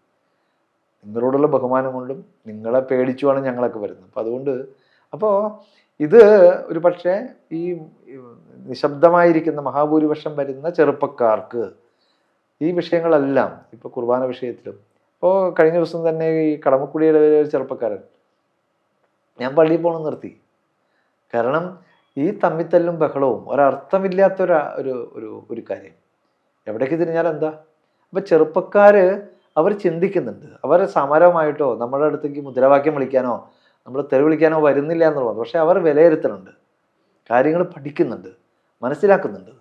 A: നിങ്ങളോടുള്ള ബഹുമാനം കൊണ്ടും നിങ്ങളെ പേടിച്ചുമാണ് ഞങ്ങളൊക്കെ വരുന്നത്. അപ്പോൾ അതുകൊണ്ട് ഇത് ഒരു പക്ഷേ ഈ നിശബ്ദമായിരിക്കുന്ന മഹാഭൂരിപക്ഷം വരുന്ന ചെറുപ്പക്കാർക്ക് ഈ വിഷയങ്ങളെല്ലാം ഇപ്പോൾ കുർബാന വിഷയത്തിലും, ഇപ്പോൾ കഴിഞ്ഞ ദിവസം തന്നെ ഈ കടമക്കുടിയുടെ ഒരു ചെറുപ്പക്കാരൻ ഞാൻ പള്ളിയിൽ പോകണം നിർത്തി. കാരണം ഈ തമ്മിത്തല്ലും ബഹളവും ഒരർത്ഥമില്ലാത്ത ഒരു കാര്യം. എവിടേക്ക് തിരിഞ്ഞാൽ എന്താ? അപ്പം ചെറുപ്പക്കാർ അവർ ചിന്തിക്കുന്നുണ്ട്. അവർ സമരമായിട്ടോ നമ്മുടെ അടുത്തേക്ക് മുദ്രാവാക്യം വിളിക്കാനോ നമ്മൾ തെറി വിളിക്കാനോ വരുന്നില്ല എന്നുള്ളത്. പക്ഷെ അവർ വിലയിരുത്തുന്നുണ്ട്, കാര്യങ്ങൾ പഠിക്കുന്നുണ്ട്, മനസ്സിലാക്കുന്നുണ്ട്.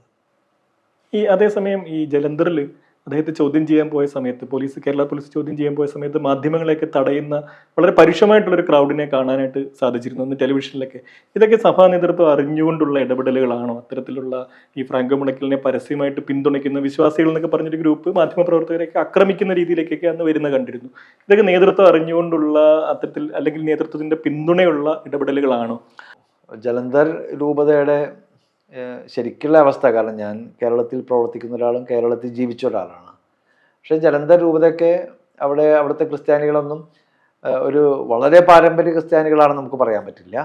B: ഈ അതേസമയം ഈ ജലന്ധറിൽ അദ്ദേഹത്തെ ചോദ്യം ചെയ്യാൻ പോയ സമയത്ത് കേരള പോലീസ് ചോദ്യം ചെയ്യാൻ പോയ സമയത്ത് മാധ്യമങ്ങളെയൊക്കെ തടയുന്ന വളരെ പരുഷമായിട്ടുള്ളൊരു ക്രൗഡിനെ കാണാനായിട്ട് സാധിച്ചിരുന്നു അന്ന് ടെലിവിഷനിലൊക്കെ. ഇതൊക്കെ സഭാ നേതൃത്വം അറിഞ്ഞുകൊണ്ടുള്ള ഇടപെടലുകളാണോ? അത്തരത്തിലുള്ള ഈ ഫ്രാങ്കോ മുളയ്ക്കലിനെ പരസ്യമായിട്ട് പിന്തുണയ്ക്കുന്ന വിശ്വാസികൾ എന്നൊക്കെ പറഞ്ഞൊരു ഗ്രൂപ്പ് മാധ്യമപ്രവർത്തകരെയൊക്കെ ആക്രമിക്കുന്ന രീതിയിലേക്കൊക്കെ അന്ന് വരുന്ന കണ്ടിരുന്നു. ഇതൊക്കെ നേതൃത്വം അറിഞ്ഞുകൊണ്ടുള്ള അത്തരത്തിൽ, അല്ലെങ്കിൽ നേതൃത്വത്തിന്റെ പിന്തുണയുള്ള ഇടപെടലുകളാണോ?
A: ജലന്ധർ രൂപതയുടെ ശരിക്കുള്ള അവസ്ഥ, കാരണം ഞാൻ കേരളത്തിൽ പ്രവർത്തിക്കുന്ന ഒരാളും കേരളത്തിൽ ജീവിച്ച ഒരാളാണ്. പക്ഷെ ജലന്ധർ രൂപതയൊക്കെ അവിടുത്തെ ക്രിസ്ത്യാനികളൊന്നും ഒരു വളരെ പാരമ്പര്യ ക്രിസ്ത്യാനികളാണെന്ന് നമുക്ക് പറയാൻ പറ്റില്ല.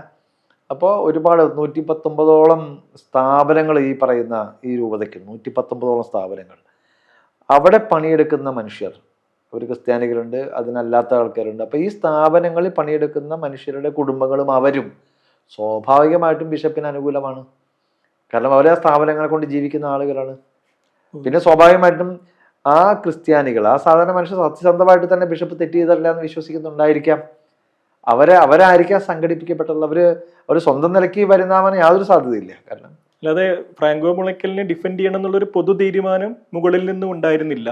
A: അപ്പോൾ ഒരുപാട് 119ഓളം സ്ഥാപനങ്ങൾ ഈ പറയുന്ന ഈ രൂപതയ്ക്ക് 119ഓളം സ്ഥാപനങ്ങൾ, അവിടെ പണിയെടുക്കുന്ന മനുഷ്യർ, ഒരു ക്രിസ്ത്യാനികളുണ്ട്, അതിനല്ലാത്ത ആൾക്കാരുണ്ട്. അപ്പോൾ ഈ സ്ഥാപനങ്ങളിൽ പണിയെടുക്കുന്ന മനുഷ്യരുടെ കുടുംബങ്ങളും അവരും സ്വാഭാവികമായിട്ടും ബിഷപ്പിന് അനുകൂലമാണ്. കാരണം അവരെ ആ സ്ഥാപനങ്ങളെ കൊണ്ട് ജീവിക്കുന്ന ആളുകളാണ്. പിന്നെ സ്വാഭാവികമായിട്ടും ആ ക്രിസ്ത്യാനികൾ, ആ സാധാരണ മനുഷ്യർ സത്യസന്ധമായിട്ട് തന്നെ ബിഷപ്പ് തെറ്റ് ചെയ്തിട്ടില്ല എന്ന് വിശ്വസിക്കുന്നുണ്ടായിരിക്കാം. അവരായിരിക്കാം സംഘടിപ്പിക്കപ്പെട്ടുള്ള, അവർ സ്വന്തം നിലയ്ക്ക് വരുന്നാവാൻ യാതൊരു സാധ്യതയില്ല. കാരണം
B: അല്ലാതെ ഫ്രാങ്കോ മുളയ്ക്കലിനെ ഡിഫെൻഡ് ചെയ്യണം എന്നുള്ളൊരു പൊതു തീരുമാനം മുകളിൽ നിന്നും ഉണ്ടായിരുന്നില്ല.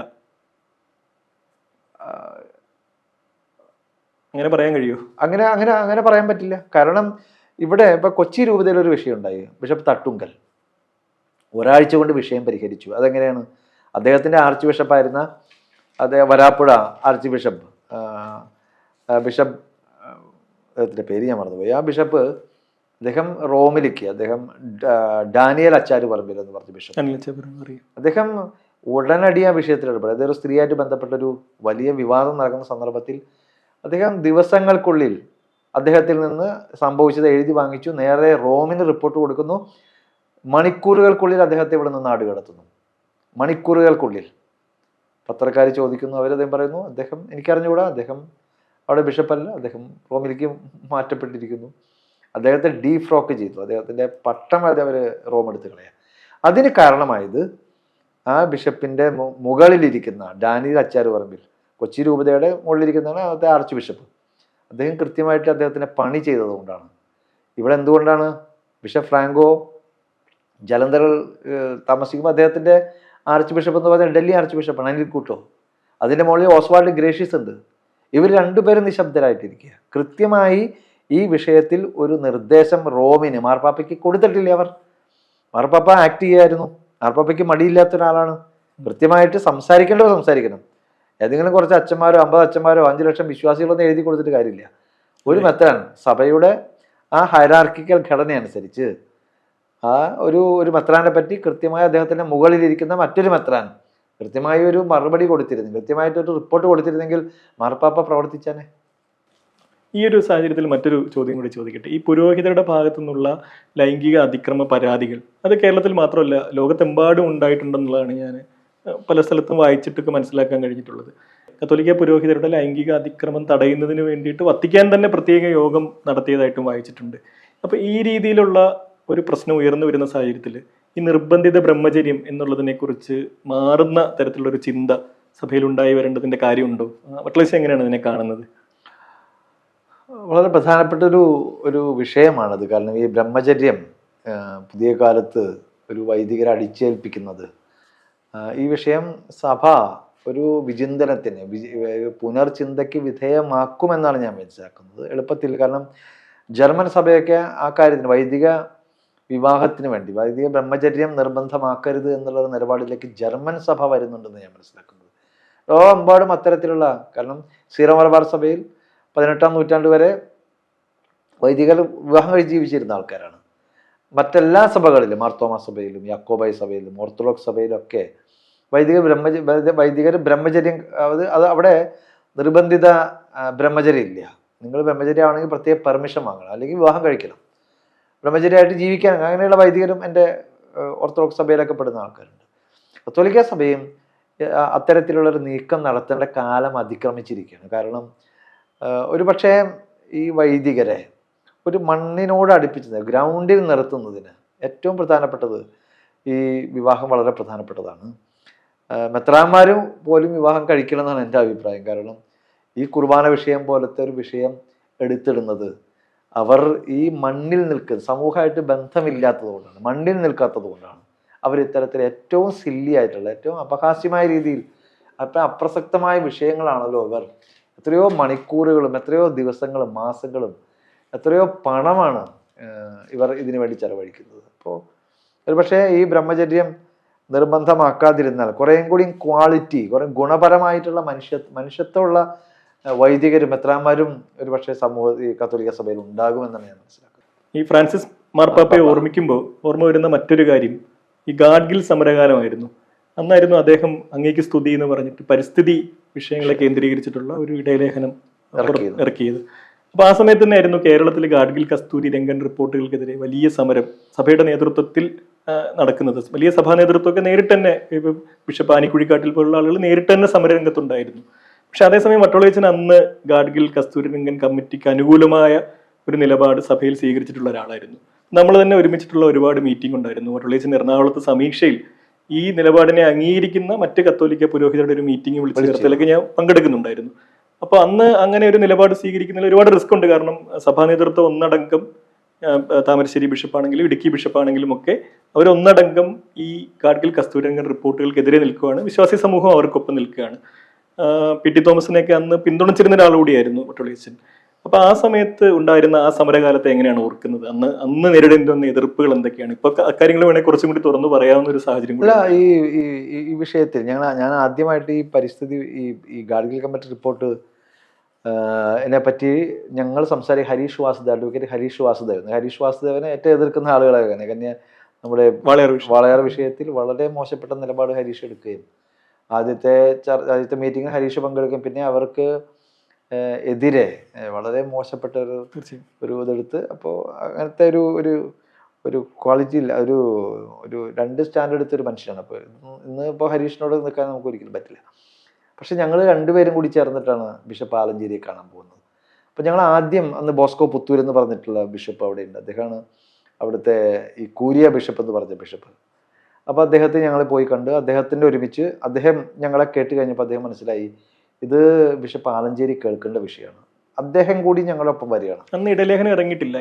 B: അങ്ങനെ പറയാൻ കഴിയുമോ?
A: അങ്ങനെ പറയാൻ പറ്റില്ല. കാരണം ഇവിടെ ഇപ്പൊ കൊച്ചി രൂപതയിൽ ഒരു വിഷയം ഉണ്ടായി. ബിഷപ്പ് തട്ടുങ്കൽ ഒരാഴ്ച കൊണ്ട് വിഷയം പരിഹരിച്ചു. അതെങ്ങനെയാണ്? അദ്ദേഹത്തിന്റെ ആർച്ച് ബിഷപ്പായിരുന്ന വരാപ്പുഴ ആർച്ച് ബിഷപ്പ് അദ്ദേഹത്തിന്റെ പേര് ഞാൻ മറന്നുപോയി. ആ ബിഷപ്പ് അദ്ദേഹം റോമിലേക്ക്, അദ്ദേഹം ഡാനിയൽ അച്ചാരുപറമ്പിൽ എന്ന് പറഞ്ഞ ബിഷപ്പ്, അദ്ദേഹം ഉടനടി ആ വിഷയത്തിൽ ഇടപെടും. അതൊരു സ്ത്രീയായിട്ട് ബന്ധപ്പെട്ടൊരു വലിയ വിവാദം നടക്കുന്ന സന്ദർഭത്തിൽ അദ്ദേഹം ദിവസങ്ങൾക്കുള്ളിൽ അദ്ദേഹത്തിൽ നിന്ന് സംഭവിച്ചത് എഴുതി വാങ്ങിച്ചു, നേരെ റോമിന് റിപ്പോർട്ട് കൊടുക്കുന്നു. മണിക്കൂറുകൾക്കുള്ളിൽ അദ്ദേഹത്തെ ഇവിടെ നിന്ന് നാട് കടത്തുന്നു. മണിക്കൂറുകൾക്കുള്ളിൽ പത്രക്കാർ ചോദിക്കുന്നു, അവരദ്ദേഹം പറയുന്നു, അദ്ദേഹം എനിക്കറിഞ്ഞുകൂടാ, അദ്ദേഹം അവിടെ ബിഷപ്പല്ല, അദ്ദേഹം റോമിലേക്ക് മാറ്റപ്പെട്ടിരിക്കുന്നു. അദ്ദേഹത്തെ ഡീഫ്രോക്ക് ചെയ്തു, അദ്ദേഹത്തിൻ്റെ പട്ടം അവർ റോം എടുത്ത് കളയാം. അതിന് കാരണമായത് ആ ബിഷപ്പിൻ്റെ മുകളിലിരിക്കുന്ന ഡാനിയൽ അച്ചാരുപറമ്പിൽ, കൊച്ചി രൂപതയുടെ മുകളിലിരിക്കുന്നതാണ് അവിടുത്തെ ആർച്ച് ബിഷപ്പ്. അദ്ദേഹം കൃത്യമായിട്ട് അദ്ദേഹത്തിനെ പണി ചെയ്തത് കൊണ്ടാണ്. ഇവിടെ എന്തുകൊണ്ടാണ് ബിഷപ്പ് ഫ്രാങ്കോ ജലന്ധറിൽ താമസിക്കുമ്പോൾ അദ്ദേഹത്തിൻ്റെ ആർച്ച് ബിഷപ്പ് എന്ന് പറഞ്ഞാൽ ഡൽഹി ആർച്ച് ബിഷപ്പാണ് അനിൽ കൂട്ടോ. അതിൻ്റെ മുകളിൽ ഓസ്വാൾഡ് ഗ്രേഷ്യസ് ഉണ്ട്. ഇവർ രണ്ടുപേരും നിശബ്ദരായിട്ടിരിക്കുക. കൃത്യമായി ഈ വിഷയത്തിൽ ഒരു നിർദ്ദേശം റോമിന് മാർപ്പാപ്പയ്ക്ക് കൊടുത്തിട്ടില്ല അവർ. മാർപ്പാപ്പ ആക്ട് ചെയ്യായിരുന്നു. മാർപ്പാപ്പയ്ക്ക് മടിയില്ലാത്ത ഒരാളാണ്. കൃത്യമായിട്ട് സംസാരിക്കേണ്ടവർ സംസാരിക്കണം. ഏതെങ്കിലും കുറച്ച് അച്ഛന്മാരോ 50 അച്ഛന്മാരോ 5 ലക്ഷം വിശ്വാസികളൊന്നും എഴുതി കൊടുത്തിട്ട് കാര്യമില്ല. ഒരു മെത്രാൻ സഭയുടെ ആ ഹൈറാർക്കിക്കൽ ഘടന അനുസരിച്ച് ആ ഒരു മെത്രാനെ പറ്റി കൃത്യമായി അദ്ദേഹത്തിൻ്റെ മുകളിലിരിക്കുന്ന മറ്റൊരു മെത്രാൻ കൃത്യമായി ഒരു മറുപടി കൊടുത്തിരുന്നു, കൃത്യമായിട്ടൊരു റിപ്പോർട്ട് കൊടുത്തിരുന്നെങ്കിൽ മാർപ്പാപ്പ പ്രവർത്തിച്ചാനെ.
B: ഈ ഒരു സാഹചര്യത്തിൽ മറ്റൊരു ചോദ്യം കൂടി ചോദിക്കട്ടെ. ഈ പുരോഹിതരുടെ ഭാഗത്തു നിന്നുള്ള ലൈംഗിക അതിക്രമ പരാതികൾ അത് കേരളത്തിൽ മാത്രമല്ല ലോകത്തെമ്പാടും ഉണ്ടായിട്ടുണ്ടെന്നുള്ളതാണ് ഞാൻ പല സ്ഥലത്തും വായിച്ചിട്ടൊക്കെ മനസ്സിലാക്കാൻ കഴിഞ്ഞിട്ടുള്ളത്. കത്തോലിക്ക പുരോഹിതരുടെ ലൈംഗിക അതിക്രമം തടയുന്നതിന് വേണ്ടിയിട്ട് വത്തിക്കാൻ തന്നെ പ്രത്യേക യോഗം നടത്തിയതായിട്ടും വായിച്ചിട്ടുണ്ട്. അപ്പോൾ ഈ രീതിയിലുള്ള ഒരു പ്രശ്നം ഉയർന്നു വരുന്ന സാഹചര്യത്തിൽ ഈ നിർബന്ധിത ബ്രഹ്മചര്യം എന്നുള്ളതിനെ കുറിച്ച് മാറുന്ന തരത്തിലുള്ള ഒരു ചിന്ത സഭയിൽ ഉണ്ടായി വരേണ്ടതിന്റെ കാര്യമുണ്ടോ? വട്ടളേശ എങ്ങനെയാണ് ഇതിനെ കാണുന്നത്?
A: വളരെ പ്രധാനപ്പെട്ട ഒരു വിഷയമാണത്. കാരണം ഈ ബ്രഹ്മചര്യം പുതിയ കാലത്ത് ഒരു വൈദികരെ അടിച്ചേൽപ്പിക്കുന്നത്, ഈ വിഷയം സഭ ഒരു വിചിന്തനത്തിന് പുനർചിന്തയ്ക്ക് വിധേയമാക്കുമെന്നാണ് ഞാൻ മനസ്സിലാക്കുന്നത്. എളുപ്പത്തിൽ. കാരണം ജർമ്മൻ സഭയൊക്കെ ആ കാര്യത്തിന് വൈദിക വിവാഹത്തിന് വേണ്ടി വൈദിക ബ്രഹ്മചര്യം നിർബന്ധമാക്കരുത് എന്നുള്ള നിലപാടിലേക്ക് ജർമ്മൻ സഭ വരുന്നുണ്ടെന്ന് ഞാൻ മനസ്സിലാക്കുന്നത്. ലോകമെമ്പാടും അത്തരത്തിലുള്ള, കാരണം സീറോ മലബാർ സഭയിൽ 18-ാം നൂറ്റാണ്ട് വരെ വൈദികർ വിവാഹം കഴിച്ച് ജീവിച്ചിരുന്ന ആൾക്കാരാണ്. മറ്റെല്ലാ സഭകളിലും മാർത്തോമാ സഭയിലും യാക്കോബായ സഭയിലും ഓർത്തഡോക്സ് സഭയിലും ഒക്കെ വൈദികർ ബ്രഹ്മചര്യം അത് അവിടെ നിർബന്ധിത ബ്രഹ്മചര്യം ഇല്ല. നിങ്ങൾ ബ്രഹ്മചര്യം ആണെങ്കിൽ പ്രത്യേക പെർമിഷൻ വാങ്ങണം, അല്ലെങ്കിൽ വിവാഹം കഴിക്കണം. ബ്രഹ്മചര്യമായിട്ട് ജീവിക്കാൻ അങ്ങനെയുള്ള വൈദികരും എൻ്റെ ഓർത്തഡോക്സ് സഭയിലൊക്കെ പെടുന്ന ആൾക്കാരുണ്ട്. കത്തോലിക്ക സഭയും അത്തരത്തിലുള്ളൊരു നീക്കം നടത്തേണ്ട കാലം അതിക്രമിച്ചിരിക്കുകയാണ്. കാരണം ഒരു പക്ഷേ ഈ വൈദികരെ ഒരു മണ്ണിനോട് അടുപ്പിച്ചത് ഗ്രൗണ്ടിൽ നിർത്തുന്നതിന് ഏറ്റവും പ്രധാനപ്പെട്ടത് ഈ വിവാഹം വളരെ പ്രധാനപ്പെട്ടതാണ്. മെത്രാന്മാരും പോലും വിവാഹം കഴിക്കണം എന്നാണ് എൻ്റെ അഭിപ്രായം. കാരണം ഈ കുർബാന വിഷയം പോലത്തെ ഒരു വിഷയം എടുത്തിടുന്നത് അവർ ഈ മണ്ണിൽ നിൽക്കുന്ന സമൂഹമായിട്ട് ബന്ധമില്ലാത്തത് കൊണ്ടാണ്, മണ്ണിൽ നിൽക്കാത്തത് കൊണ്ടാണ് അവർ ഇത്തരത്തിൽ ഏറ്റവും സില്ലി ആയിട്ടുള്ള ഏറ്റവും അപഹാസ്യമായ രീതിയിൽ അപ്പം അപ്രസക്തമായ വിഷയങ്ങളാണല്ലോ ഇവർ എത്രയോ മണിക്കൂറുകളും എത്രയോ ദിവസങ്ങളും മാസങ്ങളും എത്രയോ പണമാണ് ഇവർ ഇതിനു വേണ്ടി ചെലവഴിക്കുന്നത്. അപ്പോൾ ഒരു പക്ഷേ ഈ ബ്രഹ്മചര്യം നിർബന്ധമാക്കാതിരുന്നാൽ കുറേയും കൂടി ക്വാളിറ്റി, കുറേ ഗുണപരമായിട്ടുള്ള മനുഷ്യത്വമുള്ള വൈദികരും മെത്രാന്മാരും ഒരു പക്ഷേ ഈ കത്തോലിക്ക സഭയിൽ ഉണ്ടാകുമെന്നാണ് ഞാൻ മനസ്സിലാക്കുന്നത്.
B: ഈ ഫ്രാൻസിസ് മാർപ്പാപ്പയെ ഓർമ്മിക്കുമ്പോൾ ഓർമ്മ വരുന്ന മറ്റൊരു കാര്യം ഈ ഗാഡ്ഗിൽ സമരകാലമായിരുന്നു. അന്നായിരുന്നു അദ്ദേഹം അങ്ങേക്ക് സ്തുതി എന്ന് പറഞ്ഞിട്ട് പരിസ്ഥിതി വിഷയങ്ങളെ കേന്ദ്രീകരിച്ചിട്ടുള്ള ഒരു ഇടയലേഖനം ഇറക്കിയത്. അപ്പോൾ ആ സമയത്ത് തന്നെയായിരുന്നു കേരളത്തിൽ ഗാഡ്ഗിൽ കസ്തൂരി രംഗൻ റിപ്പോർട്ടുകൾക്കെതിരെ വലിയ സമരം സഭയുടെ നേതൃത്വത്തിൽ നടക്കുന്നത്. വലിയ സഭാ നേതൃത്വമൊക്കെ നേരിട്ട് തന്നെ ബിഷപ്പ് ആനിക്കുഴിക്കാട്ടിൽ പോലുള്ള ആളുകൾ നേരിട്ട് തന്നെ സമരരംഗത്തുണ്ടായിരുന്നു. പക്ഷെ അതേസമയം വട്ടോളയച്ചൻ അന്ന് ഗാഡ്ഗിൽ കസ്തൂരി രംഗൻ കമ്മിറ്റിക്ക് അനുകൂലമായ ഒരു നിലപാട് സഭയിൽ സ്വീകരിച്ചിട്ടുള്ള ഒരാളായിരുന്നു. നമ്മൾ തന്നെ ഒരുമിച്ചിട്ടുള്ള ഒരുപാട് മീറ്റിംഗ് ഉണ്ടായിരുന്നു. വട്ടോളയച്ചൻ എറണാകുളത്ത് സമീക്ഷയിൽ ഈ നിലപാടിനെ അംഗീകരിക്കുന്ന മറ്റ് കത്തോലിക്ക പുരോഹിതരുടെ ഒരു മീറ്റിംഗ് വിളിച്ചു ചേർത്തലൊക്കെ ഞാൻ പങ്കെടുക്കുന്നുണ്ടായിരുന്നു. അപ്പൊ അന്ന് അങ്ങനെ ഒരു നിലപാട് സ്വീകരിക്കുന്നതിൽ ഒരുപാട് റിസ്ക് ഉണ്ട്. കാരണം സഭാ നേതൃത്വം ഒന്നടങ്കം, താമരശ്ശേരി ബിഷപ്പാണെങ്കിലും ഇടുക്കി ബിഷപ്പാണെങ്കിലും ഒക്കെ അവരൊന്നടങ്കം ഈ ഗാഡ്ഗിൽ കസ്തൂരിരംഗൻ റിപ്പോർട്ടുകൾക്കെതിരെ നിൽക്കുകയാണ്. വിശ്വാസി സമൂഹം അവർക്കൊപ്പം നിൽക്കുകയാണ്. പി ടി തോമസിനെയൊക്കെ അന്ന് പിന്തുണച്ചിരുന്ന ഒരാളുകൂടിയായിരുന്നു വട്ടോളയച്ചൻ. അപ്പൊ ആ സമയത്ത് ഉണ്ടായിരുന്ന ആ സമരകാലത്തെ എങ്ങനെയാണ് ഓർക്കുന്നത്? അന്ന് നേരിടേണ്ടി വന്ന എതിർപ്പുകൾ എന്തൊക്കെയാണ്? ഇപ്പൊ അക്കാര്യങ്ങൾ വേണേൽ കുറച്ചും കൂടി തുറന്നു പറയാവുന്ന ഒരു സാഹചര്യം.
A: ഈ വിഷയത്തിൽ ഞാൻ ആദ്യമായിട്ട് ഈ പരിസ്ഥിതി ഈ ഗാഡ്ഗിൽ കമ്മിറ്റി റിപ്പോർട്ട് എന്നെ പറ്റി ഞങ്ങൾ ഹരീഷ് വാസുദേവ്, അഡ്വക്കേറ്റ് ഹരീഷ് വാസുദേവനെ ഏറ്റവും എതിർക്കുന്ന ആളുകളൊക്കെ തന്നെ നമ്മുടെ വാളയാർ വിഷയത്തിൽ വളരെ മോശപ്പെട്ട നിലപാട് ഹരീഷ് എടുക്കുകയും ആദ്യത്തെ മീറ്റിംഗിൽ ഹരീഷ് പങ്കെടുക്കുകയും പിന്നെ അവർക്ക് എതിരെ വളരെ മോശപ്പെട്ട ഒരു ഇതെടുത്ത്, അപ്പോൾ അങ്ങനത്തെ ഒരു ക്വാളിറ്റി ഇല്ല, ഒരു 2 സ്റ്റാൻഡ് എടുത്തൊരു മനുഷ്യനാണ്. അപ്പോൾ ഇന്ന് ഇപ്പോൾ ഹരീഷിനോട് നിൽക്കാൻ നമുക്ക് ഒരിക്കലും പറ്റില്ല. പക്ഷെ ഞങ്ങൾ രണ്ടുപേരും കൂടി ചേർന്നിട്ടാണ് ബിഷപ്പ് ആലഞ്ചേരിയെ കാണാൻ പോകുന്നത്. അപ്പോൾ ഞങ്ങൾ ആദ്യം അന്ന് ബോസ്കോ പുത്തൂർ എന്ന് പറഞ്ഞിട്ടുള്ള ബിഷപ്പ് അവിടെ ഉണ്ട്. അദ്ദേഹമാണ് അവിടുത്തെ ഈ കൂരിയ ബിഷപ്പ് എന്ന് പറഞ്ഞ ബിഷപ്പ്. അപ്പോൾ അദ്ദേഹത്തെ ഞങ്ങൾ പോയി കണ്ട് അദ്ദേഹത്തിൻ്റെ ഒരുമിച്ച് അദ്ദേഹം ഞങ്ങളെ കേട്ട് കഴിഞ്ഞപ്പോൾ അദ്ദേഹം മനസ്സിലായി ഇത് ബിഷപ്പ് ആലഞ്ചേരി കേൾക്കേണ്ട വിഷയമാണ്. അദ്ദേഹം കൂടി ഞങ്ങളൊപ്പം വരികയാണ്.
B: അന്ന് ഇടലേഖനം ഇറങ്ങിയിട്ടില്ല,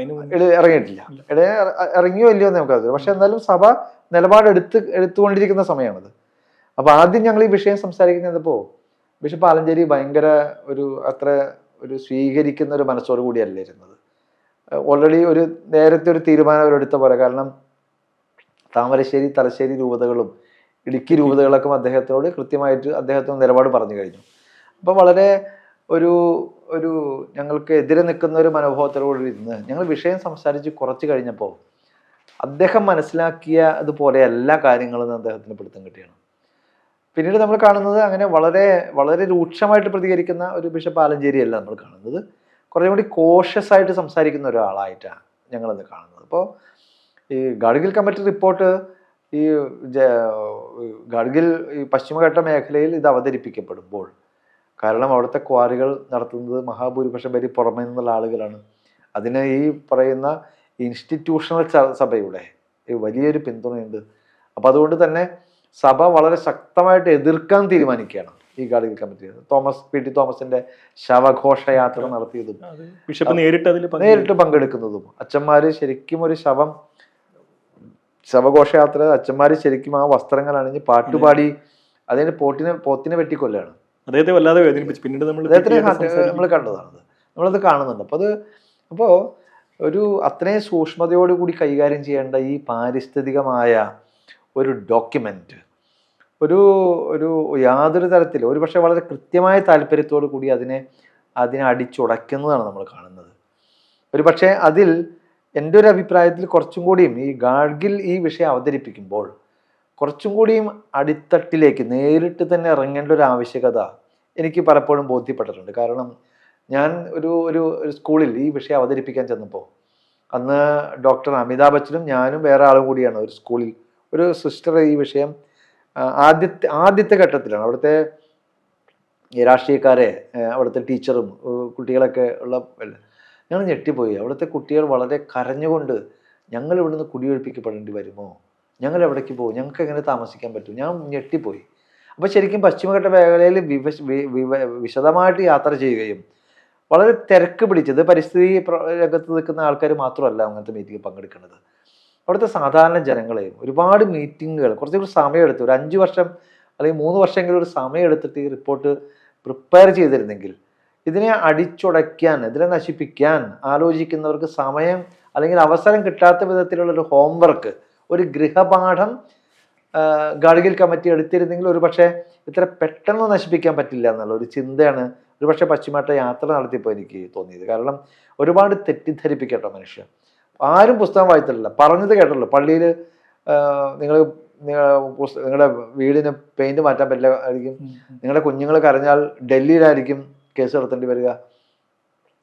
A: ഇറങ്ങിയിട്ടില്ല. ഇറങ്ങിയോ ഇല്ലയോ എന്ന് നമുക്കറിയാം. പക്ഷെ എന്തായാലും സഭ എടുത്തുകൊണ്ടിരിക്കുന്ന സമയമാണത്. അപ്പൊ ആദ്യം ഞങ്ങൾ ഈ വിഷയം സംസാരിക്കുന്നപ്പോ ബിഷപ്പ് ആലഞ്ചേരി ഭയങ്കര അത്ര സ്വീകരിക്കുന്ന ഒരു മനസ്സോടു കൂടിയല്ല ഇരുന്നത്. ഓൾറെഡി നേരത്തെ ഒരു തീരുമാനം അവരെടുത്ത പോലെ. കാരണം താമരശ്ശേരി, തലശ്ശേരി രൂപതകളും ഇടുക്കി രൂപതകളൊക്കെ അദ്ദേഹത്തോട് കൃത്യമായിട്ട് അദ്ദേഹത്തിന് നിലപാട് പറഞ്ഞു കഴിഞ്ഞു. അപ്പൊ വളരെ ഞങ്ങൾക്ക് എതിരെ നിൽക്കുന്ന ഒരു മനോഭാവത്തോട് ഇരുന്ന് ഞങ്ങൾ വിഷയം സംസാരിച്ച് കുറച്ച് കഴിഞ്ഞപ്പോൾ അദ്ദേഹം മനസ്സിലാക്കിയ അതുപോലെ എല്ലാ കാര്യങ്ങളും അദ്ദേഹത്തിന് പിടുത്തം കിട്ടിയാണ്. പിന്നീട് നമ്മൾ കാണുന്നത് അങ്ങനെ വളരെ വളരെ രൂക്ഷമായിട്ട് പ്രതികരിക്കുന്ന ഒരു ബിഷപ്പ് ആലഞ്ചേരി അല്ല നമ്മൾ കാണുന്നത്. കുറേ കൂടി കോഷ്യസ് ആയിട്ട് സംസാരിക്കുന്ന ഒരാളായിട്ടാണ് ഞങ്ങളത് കാണുന്നത്. അപ്പോൾ ഈ ഗാഡ്ഗിൽ കമ്മിറ്റി റിപ്പോർട്ട് ഗാഡ്ഗിൽ പശ്ചിമഘട്ട മേഖലയിൽ ഇത് അവതരിപ്പിക്കപ്പെടുമ്പോൾ, കാരണം അവിടുത്തെ ക്വാറികൾ നടത്തുന്നത് മഹാഭൂരിപക്ഷം പേര് പുറമേ നിന്നുള്ള ആളുകളാണ്. അതിന് ഈ പറയുന്ന ഇൻസ്റ്റിറ്റ്യൂഷണൽ സഭയുടെ വലിയൊരു പിന്തുണയുണ്ട്. അപ്പം അതുകൊണ്ട് തന്നെ സഭ വളരെ ശക്തമായിട്ട് എതിർക്കാൻ തീരുമാനിക്കുകയാണ് ഈ ഗാഡ്ഗിൽ കമ്മിറ്റി. പി ടി തോമസിന്റെ ശവഘോഷയാത്ര നടത്തിയതും
B: ബിഷപ്പ് നേരിട്ട്
A: പങ്കെടുക്കുന്നതും, അച്ഛന്മാര് ശരിക്കും ശവഘോഷയാത്ര അച്ഛന്മാര് ശരിക്കും ആ വസ്ത്രങ്ങൾ അണിഞ്ഞ് പാട്ടുപാടി അതിന് പോത്തിനെ വെട്ടിക്കൊല്ലാണ്.
B: അദ്ദേഹത്തെ വല്ലാതെ വേദനിപ്പിച്ചു. പിന്നീട്
A: നമ്മൾ കണ്ടതാണ്, നമ്മളത് കാണുന്നുണ്ട്. അപ്പോൾ അത്രയും സൂക്ഷ്മതയോടുകൂടി കൈകാര്യം ചെയ്യേണ്ട ഈ പാരിസ്ഥിതികമായ ഒരു ഡോക്യുമെന്റ് യാതൊരു തരത്തിൽ പക്ഷേ വളരെ കൃത്യമായ താല്പര്യത്തോടു കൂടി അതിനെ അടിച്ചുടയ്ക്കുന്നതാണ് നമ്മൾ കാണുന്നത്. പക്ഷേ അതിൽ എൻ്റെ ഒരു അഭിപ്രായത്തിൽ കുറച്ചും കൂടിയും ഈ ഗാഡ്ഗിൽ ഈ വിഷയം അവതരിപ്പിക്കുമ്പോൾ കുറച്ചും കൂടിയും അടിത്തട്ടിലേക്ക് നേരിട്ട് തന്നെ ഇറങ്ങേണ്ട ഒരു ആവശ്യകത എനിക്ക് പലപ്പോഴും ബോധ്യപ്പെട്ടിട്ടുണ്ട്. കാരണം ഞാൻ ഒരു സ്കൂളിൽ ഈ വിഷയം അവതരിപ്പിക്കാൻ ചെന്നപ്പോൾ അന്ന് ഡോക്ടർ അമിതാഭ് ബച്ചനും ഞാനും വേറെ ആളും കൂടിയാണ് ഒരു സ്കൂളിൽ ഒരു സിസ്റ്റർ ഈ വിഷയം ആദ്യത്തെ ഘട്ടത്തിലാണ്. അവിടുത്തെ രാഷ്ട്രീയക്കാരെ, അവിടുത്തെ ടീച്ചറും കുട്ടികളൊക്കെ ഞങ്ങൾ ഞെട്ടിപ്പോയി. അവിടുത്തെ കുട്ടികൾ വളരെ കരഞ്ഞുകൊണ്ട് ഞങ്ങൾ ഇവിടുന്ന് കുടിയൊഴിപ്പിക്കപ്പെടേണ്ടി വരുമോ, ഞങ്ങൾ എവിടേക്ക് പോകും, ഞങ്ങൾക്ക് എങ്ങനെ താമസിക്കാൻ പറ്റും, ഞാൻ ഞെട്ടിപ്പോയി. അപ്പോൾ ശരിക്കും പശ്ചിമഘട്ട മേഖലയിൽ വിശദമായിട്ട് യാത്ര ചെയ്യുകയും വളരെ തിരക്ക് പിടിച്ചത് പരിസ്ഥിതി രംഗത്ത് നിൽക്കുന്ന ആൾക്കാർ മാത്രമല്ല അങ്ങനത്തെ മീറ്റിംഗിൽ പങ്കെടുക്കുന്നത്. അവിടുത്തെ സാധാരണ ജനങ്ങളെയും ഒരുപാട് മീറ്റിങ്ങുകൾ കുറച്ചുകൂടി സമയമെടുത്ത് ഒരു 5 വർഷം അല്ലെങ്കിൽ 3 വർഷമെങ്കിലും ഒരു സമയം എടുത്തിട്ട് ഈ റിപ്പോർട്ട് പ്രിപ്പയർ ചെയ്തിരുന്നെങ്കിൽ ഇതിനെ അടിച്ചുടയ്ക്കാൻ, ഇതിനെ നശിപ്പിക്കാൻ ആലോചിക്കുന്നവർക്ക് സമയം അല്ലെങ്കിൽ അവസരം കിട്ടാത്ത വിധത്തിലുള്ളൊരു ഹോംവർക്ക്, ഒരു ഗൃഹപാഠം ഗാഡ്ഗിൽ കമ്മിറ്റി എടുത്തിരുന്നെങ്കിൽ പക്ഷേ ഇത്ര പെട്ടെന്ന് നശിപ്പിക്കാൻ പറ്റില്ല എന്നുള്ള ഒരു ചിന്തയാണ് പക്ഷേ പശ്ചിമഘട്ട യാത്ര നടത്തിയപ്പോൾ എനിക്ക് തോന്നിയത്. കാരണം ഒരുപാട് തെറ്റിദ്ധരിപ്പിക്കട്ടോ മനുഷ്യൻ. ആരും പുസ്തകം വായിച്ചിട്ടില്ല, പറഞ്ഞത് കേട്ടല്ലോ. പള്ളിയിൽ നിങ്ങളുടെ വീടിന് പെയിന്റ് മാറ്റാൻ പറ്റില്ല ആയിരിക്കും, നിങ്ങളുടെ കുഞ്ഞുങ്ങൾ കരഞ്ഞാൽ ഡൽഹിയിലായിരിക്കും കേസ് നടത്തേണ്ടി വരിക.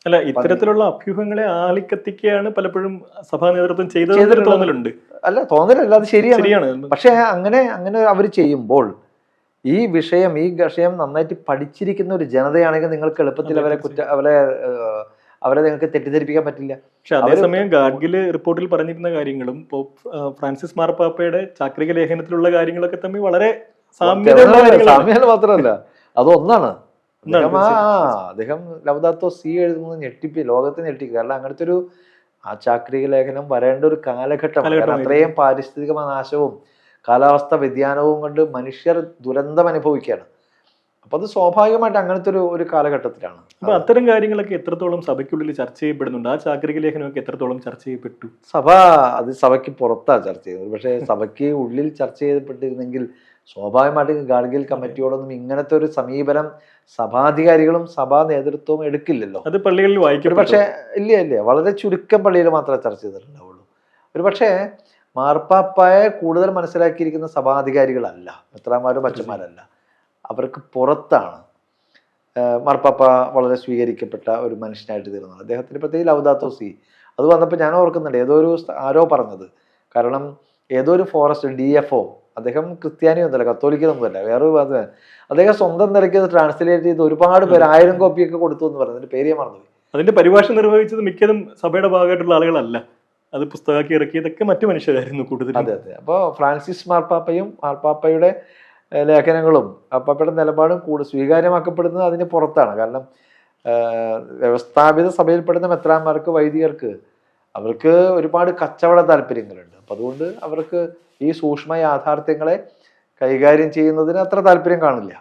B: അല്ല, ഇത്തരത്തിലുള്ള അഭ്യൂഹങ്ങളെ ആളിക്കത്തിക്കുകയാണ് പലപ്പോഴും സഭാ നേതൃത്വം ചെയ്തത് തോന്നലുണ്ട്.
A: അല്ല, തോന്നലല്ല, അത് ശരിയാണ്. പക്ഷെ അങ്ങനെ അവർ ചെയ്യുമ്പോൾ ഈ വിഷയം നന്നായിട്ട് പഠിച്ചിരിക്കുന്ന ഒരു ജനതയാണെങ്കിൽ നിങ്ങൾക്ക് എളുപ്പത്തിൽ അവരെ നിങ്ങൾക്ക് തെറ്റിദ്ധരിപ്പിക്കാൻ പറ്റില്ല.
B: പക്ഷെ അതേസമയം ഗാഡ്ഗിൽ റിപ്പോർട്ടിൽ പറഞ്ഞിരുന്ന കാര്യങ്ങളും ഫ്രാൻസിസ് മാർപ്പാപ്പയുടെ ചാക്രിക ലേഖനത്തിലുള്ള കാര്യങ്ങളൊക്കെ തമ്മിൽ വളരെ
A: സാമ്യം മാത്രമല്ല, അതൊന്നാണ്. അദ്ദേഹം ലൗദാത്തോ സി എഴുതുന്നത് ലോകത്തെ ഞെട്ടിക്കുക. കാരണം അങ്ങനത്തെ ആ ചാക്രിക ലേഖനം വരേണ്ട ഒരു കാലഘട്ടമാണ്. അത്രയും പാരിസ്ഥിതിക നാശവും കാലാവസ്ഥ വ്യതിയാനവും കൊണ്ട് മനുഷ്യർ ദുരന്തം അനുഭവിക്കുകയാണ്. അപ്പൊ അത് സ്വാഭാവികമായിട്ട് അങ്ങനത്തെ ഒരു കാലഘട്ടത്തിലാണ്.
B: അപ്പൊ അത്തരം കാര്യങ്ങളൊക്കെ എത്രത്തോളം സഭയ്ക്കുള്ളിൽ ചർച്ച ചെയ്യപ്പെടുന്നുണ്ട്? ആ ചാക്രിക ലേഖനമൊക്കെ എത്രത്തോളം ചർച്ച ചെയ്യപ്പെട്ടു?
A: സഭയ്ക്ക് പുറത്താണ് ചർച്ച ചെയ്യുന്നത്. പക്ഷേ സഭയ്ക്ക് ഉള്ളിൽ ചർച്ച ചെയ്യപ്പെട്ടിരുന്നെങ്കിൽ സ്വാഭാവികമായിട്ടും ഗാഡ്ഗിൽ കമ്മിറ്റിയോടൊന്നും ഇങ്ങനത്തെ ഒരു സമീപനം സഭാധികാരികളും സഭാ നേതൃത്വവും എടുക്കില്ലല്ലോ.
B: അത് പള്ളികളിൽ വായിക്കും.
A: പക്ഷേ ഇല്ല, വളരെ ചുരുക്കം പള്ളിയിൽ മാത്രമേ ചർച്ച ചെയ്തിട്ടുണ്ടാവുള്ളൂ. പക്ഷേ മാർപ്പാപ്പയെ കൂടുതൽ മനസ്സിലാക്കിയിരിക്കുന്ന സഭാധികാരികളല്ല, മെത്രാന്മാരും അച്ഛന്മാരല്ല, അവർക്ക് പുറത്താണ് മാർപ്പാപ്പ വളരെ സ്വീകരിക്കപ്പെട്ട ഒരു മനുഷ്യനായിട്ട് തീർന്നത്. അദ്ദേഹത്തിന് പ്രത്യേകിച്ച് ലൗദാത്തോ സി അത് വന്നപ്പോൾ ഞാൻ ഓർക്കുന്നുണ്ട്, ആരോ പറഞ്ഞത്. കാരണം ഏതോ ഒരു ഫോറസ്റ്റ് DFO, അദ്ദേഹം ക്രിസ്ത്യാനിയൊന്നുമല്ല, കത്തോലിക്കൊന്നുമല്ല, വേറൊരു അദ്ദേഹം സ്വന്തം നിലയ്ക്ക് ട്രാൻസ്ലേറ്റ് ചെയ്ത് ഒരുപാട് പേര് 1000 കോപ്പിയൊക്കെ കൊടുത്തു എന്ന് പറഞ്ഞു. അതിന്റെ പേര് ഞാൻ മറന്നുപോയി.
B: അതിന്റെ പരിഭാഷ നിർവഹിച്ചത് മിക്കതും സഭയുടെ ഭാഗമായിട്ടുള്ള ആളുകളല്ല, അത് പുസ്തകമാക്കി ഇറക്കിയതൊക്കെ മറ്റു മനുഷ്യരായിരുന്നു കൂടുതൽ.
A: അതെ. അപ്പോൾ ഫ്രാൻസിസ് മാർപ്പാപ്പയും മാർപ്പാപ്പയുടെ ലേഖനങ്ങളും മാർപ്പാപ്പയുടെ നിലപാടും സ്വീകാര്യമാക്കപ്പെടുന്നത് അതിന് പുറത്താണ്. കാരണം വ്യവസ്ഥാപിത സഭയിൽപ്പെടുന്ന മെത്രാന്മാർക്ക്, വൈദികർക്ക് അവർക്ക് ഒരുപാട് കച്ചവട താല്പര്യങ്ങളുണ്ട്. അപ്പം അതുകൊണ്ട് അവർക്ക് ഈ സൂക്ഷ്മ യാഥാർത്ഥ്യങ്ങളെ കൈകാര്യം ചെയ്യുന്നതിന് അത്ര താല്പര്യം കാണില്ല.